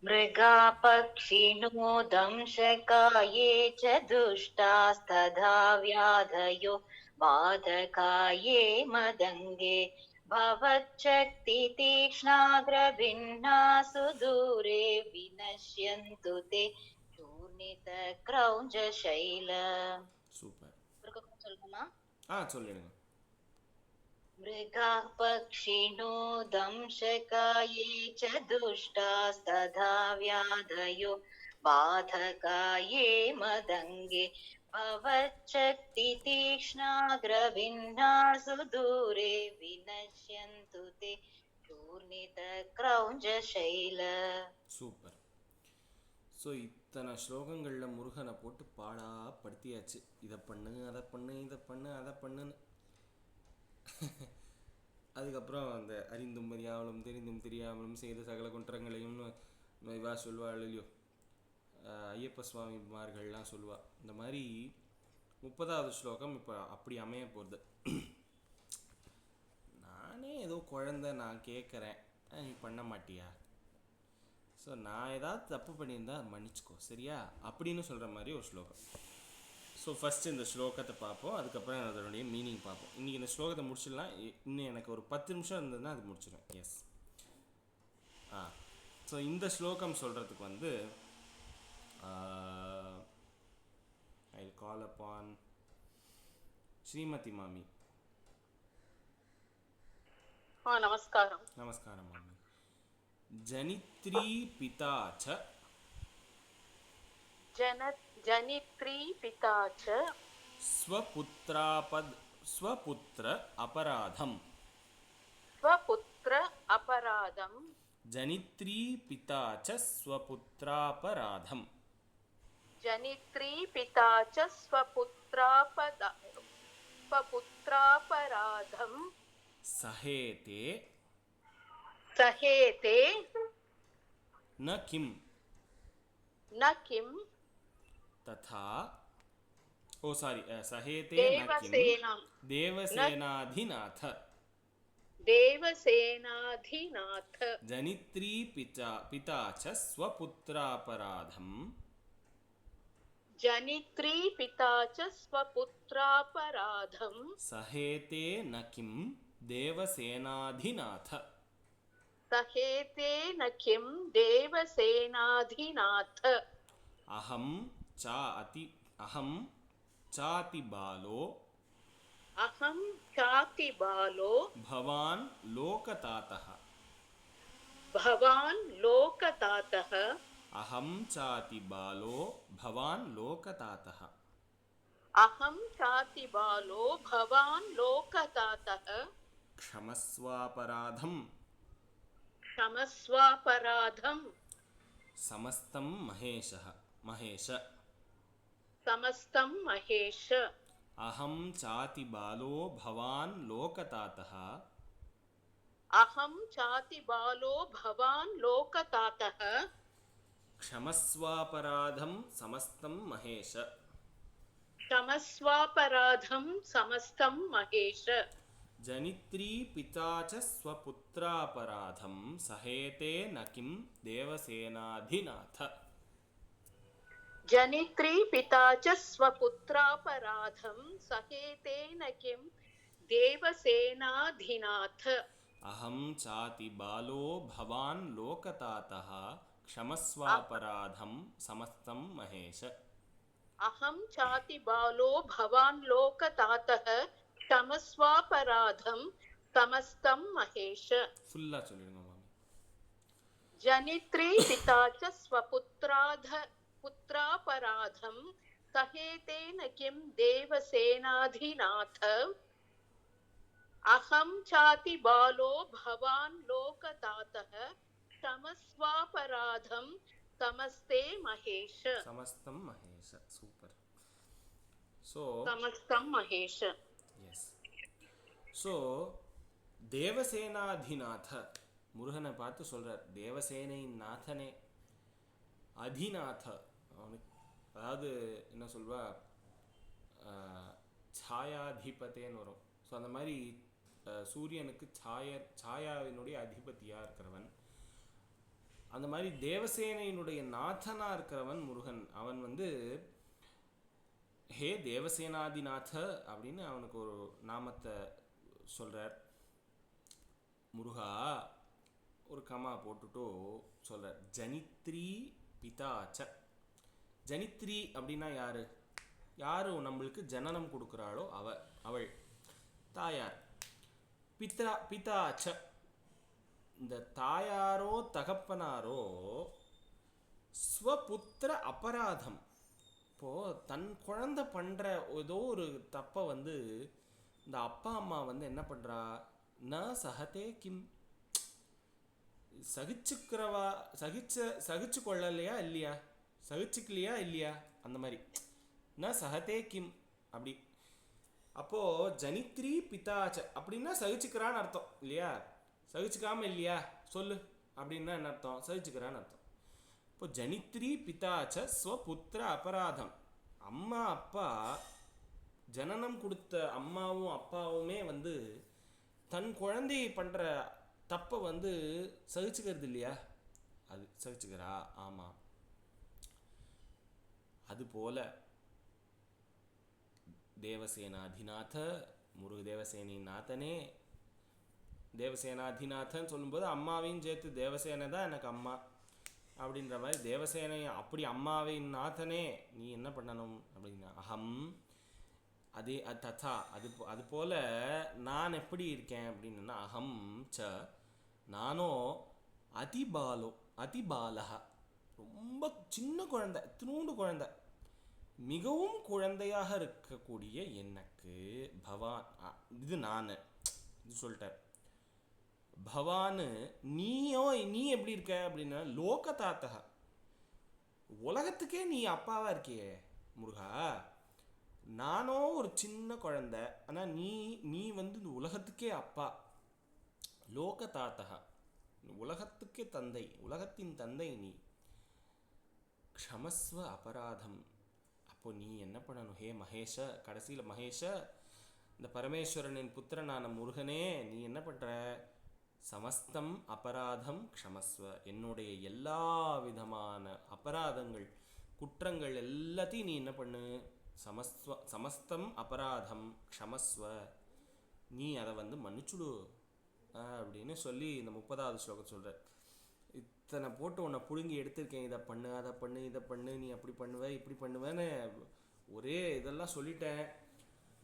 मृगा पक्षिणो दंशकाये च दुष्टास्तथा व्याधयो बाधकाये मदङ्गे भवच्छक्ति तीक्ष्णाग्रभिन्नासु दूरे विनश्यन्तु ते चूर्णितक्रौञ्जशैल. சூப்பர். சொல்லுமா? சொல்லிடுங்க. मृगा पक्षिणो दंशकाये च दुष्टास्तथा व्याधयो बाधकाये मदङ्गे भवच्छक्ति तीक्ष्णाग्रभिन्नासु दूरे विनश्यन्तु ते चूर्णितक्रौञ्जशैल. சூப்பர். ஸோ இத்தனை ஸ்லோகங்களில் முருகனை போட்டு பாடா படுத்தியாச்சு. இதை பண்ணு, அதை பண்ணு, இதை பண்ணு, அதை பண்ணுன்னு. அதுக்கப்புறம் அந்த அறிந்தும் அறியாமலும் தெரிந்தும் தெரியாமலும் செய்த சகல குற்றங்களையும் இவா சொல்வாள் இல்லையோ, ஐயப்ப சுவாமிமார்கள்லாம் சொல்லுவா. இந்த மாதிரி 30வது ஸ்லோகம் இப்போ அப்படி அமைய போகிறது. நானே ஏதோ குழந்தை, நான் கேட்குறேன், நீ பண்ண மாட்டியா, ஸோ நான் ஏதாவது தப்பு பண்ணியிருந்தா மன்னிச்சுக்கோ சரியா அப்படின்னு சொல்கிற மாதிரி ஒரு ஸ்லோகம். ஸோ ஃபஸ்ட்டு இந்த ஸ்லோகத்தை பார்ப்போம், அதுக்கப்புறம் அதனுடைய மீனிங் பார்ப்போம். இன்றைக்கி இந்த ஸ்லோகத்தை முடிச்சிடலாம். இன்னும் எனக்கு ஒரு 10 நிமிஷம் இருந்ததுன்னா அது முடிச்சிடும். எஸ். ஸோ இந்த ஸ்லோகம் சொல்கிறதுக்கு வந்து ஐ கால் அப்பான் ஸ்ரீமதி மாமி. நமஸ்காரம். நமஸ்காரம் மாமி. ஜனித்ரி பிதா ச ஜனித்ரி பிதா ச ஸ்வபுத்திர அபராதம். ஜனித்ரி பிதா ச ஸ்வபுத்ராபராதம். ஜனித்ரி பிதா ச ஸ்வபுத்ராபராதம். சஹேதே ந கிம் तथा सहेते देवसेनाधिनाथ जनित्री पिता च स्वपुत्रापराधम् सहेते न किं देवसेनाधिनाथ अहं चाति बालो भवान् लोकतातः அகம் சாதி பாலோ பவான் லோகதாத்தः அகம் சாதி பாலோ பவான் லோகதாத்தः க்ஷமஸ்வாபராதம் க்ஷமஸ்வாபராதம் சமஸ்தம் மகேஷ சமஸ்தம் மகேஷ அகம் சாதி பாலோ பவான் லோகதாத்தः அகம் சாதி பாலோ பவான் லோகதாத்தः க்ஷமஸ்வாபராதம் சமஸ்தம் மகேஷ க்ஷமஸ்வாபராதம் சமஸ்தம் மகேஷ ஜனித்ரி பிதா ச ஸ்வபுத்ராபராதம் சஹேதே ந கிம் தேவசேனாதிநாத ஜனித்ரி பிதா ச ஸ்வபுத்ராபராதம் சகேதேன கிம் தேவசேனாதிநாத அஹம் சாதி பாலோ பவான் லோகதாத்தः க்ஷமஸ்வாபராதம் சமஸ்தம் மகேஷ அகம் சாதி பாலோ பவான் லோகதாத்தः க்ஷமஸ்வாபராதம் சமஸ்தம் மகேஷ ஃபுல்லா சொல்லிடுங்க மாமி. ஜனித்ரி பிதா ச புத்ராபராதம் சஹேதேன கிம் தேவசேனாதிநாத அகம் சாதி பாலோ பவான் லோகதாத்தः க்ஷமஸ்வாபராதம் சமஸ்தே மகேஷ சமஸ்தம் மகேஷ. சூப்பர். ஸோ சமஸ்தம் மகேஷ. எஸ். ஸோ தேவசேனாதிநாத முருகனை பார்த்து சொல்றார், தேவசேனையின் நாதனே அதிநாத. அவனுக்கு அதாவது என்ன சொல்வா, சாயாதிபத்தேன்னு வரும். ஸோ அந்த மாதிரி சூரியனுக்கு சாயாவினுடைய அதிபதியாக இருக்கிறவன், அந்த மாதிரி தேவசேனையினுடைய நாதனா இருக்கிறவன் முருகன். அவன் வந்து ஹே தேவசேனாதிநாத அப்படின்னு அவனுக்கு ஒரு நாமத்தை சொல்றார். முருகா ஒரு கமா போட்டுட்டோ சொல்றார், ஜனித்ரி பிதாச்ச. ஜனித்ரி அப்படின்னா யாரு? யாரு நம்மளுக்கு ஜனனம் கொடுக்குறாளோ அவள் தாயார். பிதாச்ச, இந்த தாயாரோ தகப்பனாரோ ஸ்வபுத்திர அபராதம், இப்போ தன் குழந்தை பண்ற ஏதோ ஒரு தப்பை வந்து இந்த அப்பா அம்மா வந்து என்ன பண்றா, ந சஹதே கிம், சகிச்சு கொள்ளலையா இல்லையா, சகிச்சுக்கலையா இல்லையா, அந்த மாதிரி ந சஹதே கிம் அப்படி. அப்போ ஜனித்ரி பிதாச்ச அப்படின்னா சகிச்சுக்கிறான்னு அர்த்தம் இல்லையா? சகிச்சுக்காம இல்லையா சொல்லு அப்படின்னா என்ன அர்த்தம்? சகிச்சுக்கிறான்னு அர்த்தம். இப்போ ஜனித்ரி பிதாச்ச ஸ்வபுத்திர அபராதம், அம்மா அப்பா ஜனனம் கொடுத்த அம்மாவும் அப்பாவுமே வந்து தன் குழந்தையை பண்ற தப்பை வந்து சகிச்சுக்கிறது இல்லையா? அது சகிச்சுக்கிறா. ஆமா. அதுபோல தேவசேனாதிநாத, முருக தேவசேனின் நாதனே. தேவசேனாதிநாதன் சொல்லும்போது அம்மாவையும் சேர்த்து தேவசேனை தான் எனக்கு அம்மா அப்படின்ற மாதிரி, தேவசேனை அப்படி அம்மாவின் நாதனே நீ என்ன பண்ணணும் அப்படின்னா, அகம் அதே ததா அது போல நான் எப்படி இருக்கேன் அப்படின்னா, அகம் ச நானோ அதிபாலக ரொம்ப சின்ன குழந்தை, இத்தினூண்டு குழந்தை, மிகவும் குழந்தையாக இருக்கக்கூடிய எனக்கு பவான், இது நான் இது சொல்லிட்டேன். பவானு நீ எப்படி இருக்க அப்படின்னா, லோகதாத்தக உலகத்துக்கே நீ அப்பாவா இருக்கியே முருகா. நானோ ஒரு சின்ன குழந்தை, ஆனா நீ வந்து இந்த உலகத்துக்கே அப்பா. லோகதாத்தக உலகத்துக்கே தந்தை, உலகத்தின் தந்தை நீ. க்ஷமஸ்வ அபராதம், அப்போ நீ என்ன பண்ணணும்? ஹே மகேஷ, கடைசியில் மகேஷ இந்த பரமேஸ்வரனின் புத்திரனான முருகனே நீ என்ன பண்ற? சமஸ்தம் அபராதம் க்ஷமஸ்வ, என்னுடைய எல்லா விதமான அபராதங்கள் குற்றங்கள் எல்லாத்தையும் நீ என்ன பண்ணு? சமஸ்தம் அபராதம் க்ஷமஸ்வ, நீ அதை வந்து மன்னிச்சுடு அப்படின்னு சொல்லி இந்த 30வது ஸ்லோகம் சொல்ற. இத்தனை போட்டு உன்னை புழுங்கி எடுத்திருக்கேன், இதை பண்ணு அதை பண்ணு இதை பண்ணு, நீ அப்படி பண்ணுவ இப்படி பண்ணுவேன்னு ஒரே இதெல்லாம் சொல்லிட்டேன்.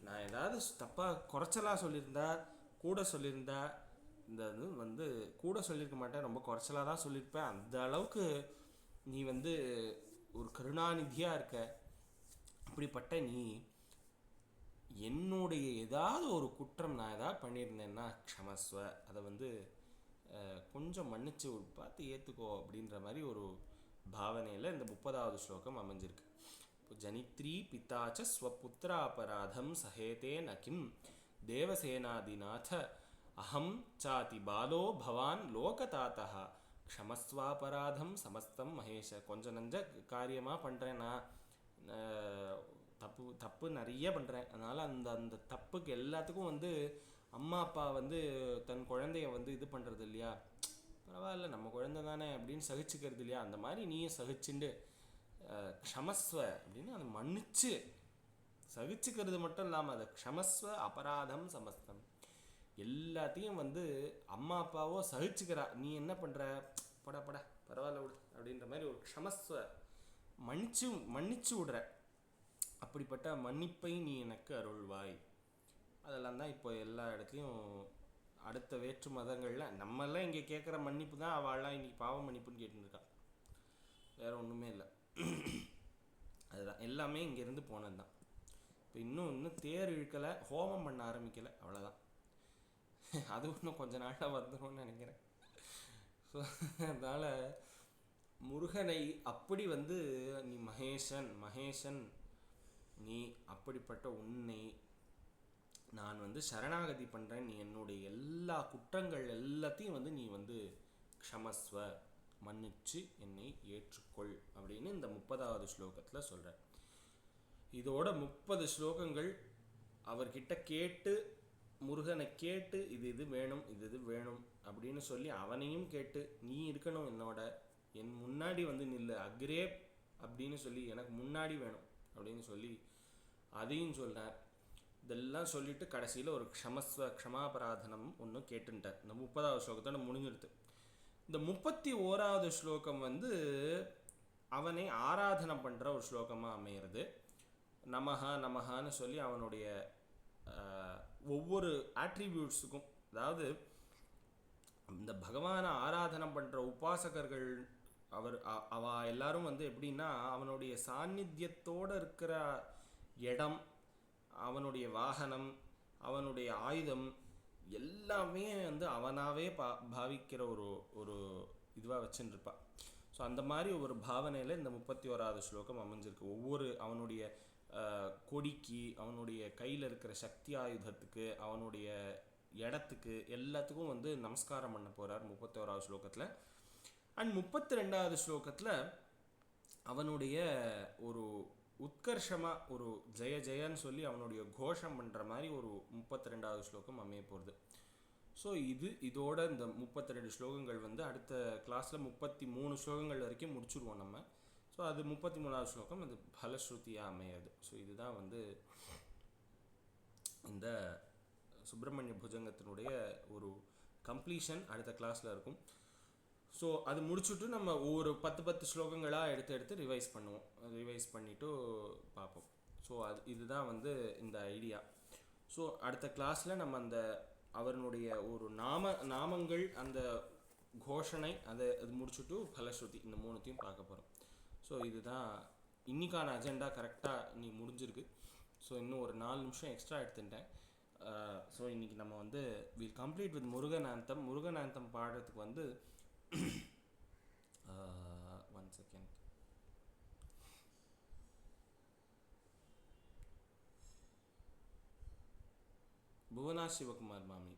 நான் ஏதாவது தப்பாக குறைச்சலாக சொல்லியிருந்தா, கூட சொல்லியிருந்தா, இந்த இது வந்து கூட சொல்லியிருக்க மாட்டேன், ரொம்ப குறைச்சலாக தான் சொல்லியிருப்பேன். அந்த அளவுக்கு நீ வந்து ஒரு கருணாநிதியாக இருக்க. அப்படிப்பட்ட நீ என்னுடைய ஏதாவது ஒரு குற்றம் நான் ஏதாவது பண்ணியிருந்தேன்னா க்ஷமஸ்வ, அதை வந்து கொஞ்சம் மன்னிச்சு பார்த்து ஏற்றுக்கோ அப்படின்ற மாதிரி ஒரு பாவனையில் இந்த 30வது ஸ்லோகம் அமைஞ்சிருக்கு. இப்போ ஜனித்ரி பிதாச்ச ஸ்வபுத்திராபராதம் சஹேதே நகிம் தேவசேனாதிநாத அஹம் சாதி பாலோ பவான் லோகதாத்தா க்ஷமஸ்வாபராதம் சமஸ்தம் மகேஷ. கொஞ்சம் நஞ்ச காரியமாக பண்ணுறேன் நான், தப்பு நிறைய பண்ணுறேன். அதனால் அந்த அந்த தப்புக்கு எல்லாத்துக்கும் வந்து அம்மா அப்பா வந்து தன் குழந்தைய வந்து இது பண்ணுறது இல்லையா, பரவாயில்ல நம்ம குழந்தை தானே அப்படின்னு சகிச்சுக்கிறது இல்லையா, அந்த மாதிரி நீயும் சகிச்சுண்டு க்ஷமஸ்வ அப்படின்னு அதை மன்னிச்சு சகிச்சுக்கிறது மட்டும் இல்லாமல் அதை க்ஷமஸ்வ அபராதம் சமஸ்தம் எல்லாத்தையும் வந்து அம்மா அப்பாவோ சகிச்சுக்கிறா, நீ என்ன பண்ணுற பட பரவாயில்ல விடு அப்படின்ற மாதிரி ஒரு க்ஷமஸ்வ மன்னிச்சு விடுற. அப்படிப்பட்ட மன்னிப்பை நீ எனக்கு அருள்வாய். அதெல்லாம் தான் இப்போ எல்லா இடத்துலையும் அடுத்த வேற்று மதங்களில் நம்மெல்லாம் இங்கே கேட்குற மன்னிப்பு தான் அவள்லாம் இன்னைக்கு பாவ மன்னிப்புன்னு கேட்டுருக்கா. வேறு ஒன்றுமே இல்லை. அதுதான் எல்லாமே இங்கேருந்து போனது தான். இப்போ இன்னும் தேர் இழுக்கலை, ஹோமம் பண்ண ஆரம்பிக்கலை, அவ்வளோதான். அது இன்னும் கொஞ்ச நாளில் வந்துடும்னு நினைக்கிறேன். ஸோ அதனால் முருகனை அப்படி வந்து நீ மகேஷன் நீ அப்படிப்பட்ட உன்னை நான் வந்து சரணாகதி பண்ணுறேன், நீ என்னுடைய எல்லா குற்றங்கள் எல்லாத்தையும் வந்து நீ வந்து க்ஷமஸ்வ மன்னிச்சு என்னை ஏற்றுக்கொள் அப்படின்னு இந்த 30வது ஸ்லோகத்தில் சொல்கிறார். இதோட 30 ஸ்லோகங்கள் அவர்கிட்ட கேட்டு, முருகனை கேட்டு இது வேணும் இது வேணும் அப்படின்னு சொல்லி அவனையும் கேட்டு, நீ இருக்கணும் என்னோட, என் முன்னாடி வந்து நில்லு அக்ரே அப்படின்னு சொல்லி, எனக்கு முன்னாடி வேணும் அப்படின்னு சொல்லி அதையும் சொல்கிறார். இதெல்லாம் சொல்லிட்டு கடைசியில் ஒரு க்ஷமாபராதனம் ஒன்று கேட்டுட்டார். இந்த 30வது ஸ்லோகத்தோட முடிஞ்சிடுது. இந்த 31வது ஸ்லோகம் வந்து அவனை ஆராதனை பண்ணுற ஒரு ஸ்லோகமாக அமையிறது. நமஹான்னு சொல்லி அவனுடைய ஒவ்வொரு ஆட்ரிபியூட்ஸுக்கும், அதாவது இந்த பகவானை ஆராதனை பண்ணுற உபாசகர்கள் அவ எல்லாரும் வந்து எப்படின்னா அவனுடைய சாநித்தியத்தோடு இருக்கிற இடம், அவனுடைய வாகனம், அவனுடைய ஆயுதம் எல்லாமே வந்து அவனாவே பாவிக்கிற ஒரு இதுவாக வச்சுருப்பா. ஸோ அந்த மாதிரி ஒரு பாவனையில் இந்த 31வது ஸ்லோகம் அமைஞ்சிருக்கு. ஒவ்வொரு அவனுடைய கொடிக்கு, அவனுடைய கையில் இருக்கிற சக்தி ஆயுதத்துக்கு, அவனுடைய இடத்துக்கு எல்லாத்துக்கும் வந்து நமஸ்காரம் பண்ண போகிறார் 31வது ஸ்லோகத்தில். அண்ட் 32வது ஸ்லோகத்தில் அவனுடைய ஒரு உத்கர்ஷமாக ஒரு ஜெயன்னு சொல்லி அவனுடைய கோஷம் பண்ணுற மாதிரி ஒரு 32வது ஸ்லோகம் அமைய போகிறது. ஸோ இதோட இந்த 32 ஸ்லோகங்கள் வந்து அடுத்த கிளாஸில் 33 ஸ்லோகங்கள் வரைக்கும் முடிச்சுடுவோம் நம்ம. ஸோ அது 33வது ஸ்லோகம் அது பலஸ்ருதியாக அமையாது. ஸோ இதுதான் வந்து இந்த சுப்பிரமணிய புஜங்கத்தினுடைய ஒரு கம்ப்ளீஷன் அடுத்த கிளாஸில் இருக்கும். ஸோ அது முடிச்சுட்டு நம்ம ஒவ்வொரு 10 ஸ்லோகங்களாக எடுத்து ரிவைஸ் பண்ணுவோம். ரிவைஸ் பண்ணிவிட்டு பார்ப்போம். ஸோ இதுதான் வந்து இந்த ஐடியா. ஸோ அடுத்த கிளாஸில் நம்ம அந்த அவனுடைய ஒரு நாமங்கள், அந்த கோஷனை அது முடிச்சுட்டு பலஸ்ருதி இந்த 3த்தையும் பார்க்க போகிறோம். ஸோ இதுதான் இன்றைக்கான அஜெண்டா. கரெக்டாக இன்னைக்கு முடிஞ்சிருக்கு. ஸோ இன்னும் ஒரு 4 நிமிஷம் எக்ஸ்ட்ரா எடுத்துட்டேன். ஸோ இன்றைக்கி நம்ம வந்து will complete with Murugan anthem பாடுறதுக்கு வந்து 1 செகண்ட். புவனா சிவகுமார் மாமி.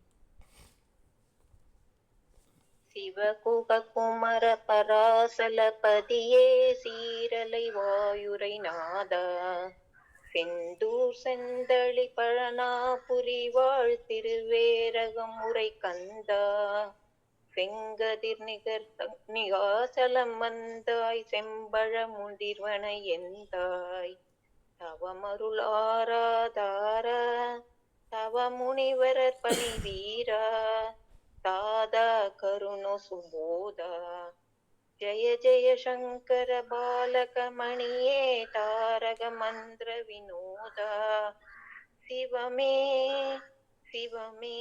சிவகுககுமர பராசலபதியே சீரலை வாயுரை நாதா செந்தூர் செந்தளி பழனாபுரி வாழ் திருவேரகம் உரை கந்தா செங்கதிர் நிகாசலம் வந்தாய் செம்பழ முதிர்வனை எந்தாய் தவமருளாராதார தவ முனிவரர் பணி வீரா தாதா கருணோ சுபோதா ஜய ஜய சங்கர பாலக மணியே தாரக மந்திர வினோதா சிவமே சிவமே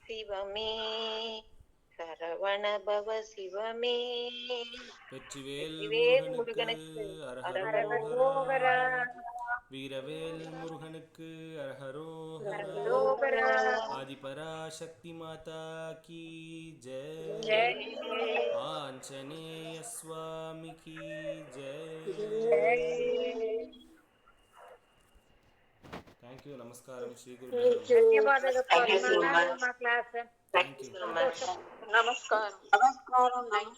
சிவமே சரவண பவ சிவமே. வெற்றிவேல் வெற்றிவேல் முருகனுக்கு முருகனுக்கு அரஹரோஹரா. வீரவேல் முருகனுக்கு அரஹரோஹரா. அரஹரோஹரா. ஆதிபராசக்தி மாதா கி ஜெய். ஜெய். ஆஞ்சநேய சுவாமி கி ஜெய். தேங்க்யூ. நமஸ்காரம். ஸ்ரீ குரு. ಧನ್ಯವಾದಗಳು Thank you so much. Class. Thank you so much. ನಮಸ್ಕಾರ. Namaskaram.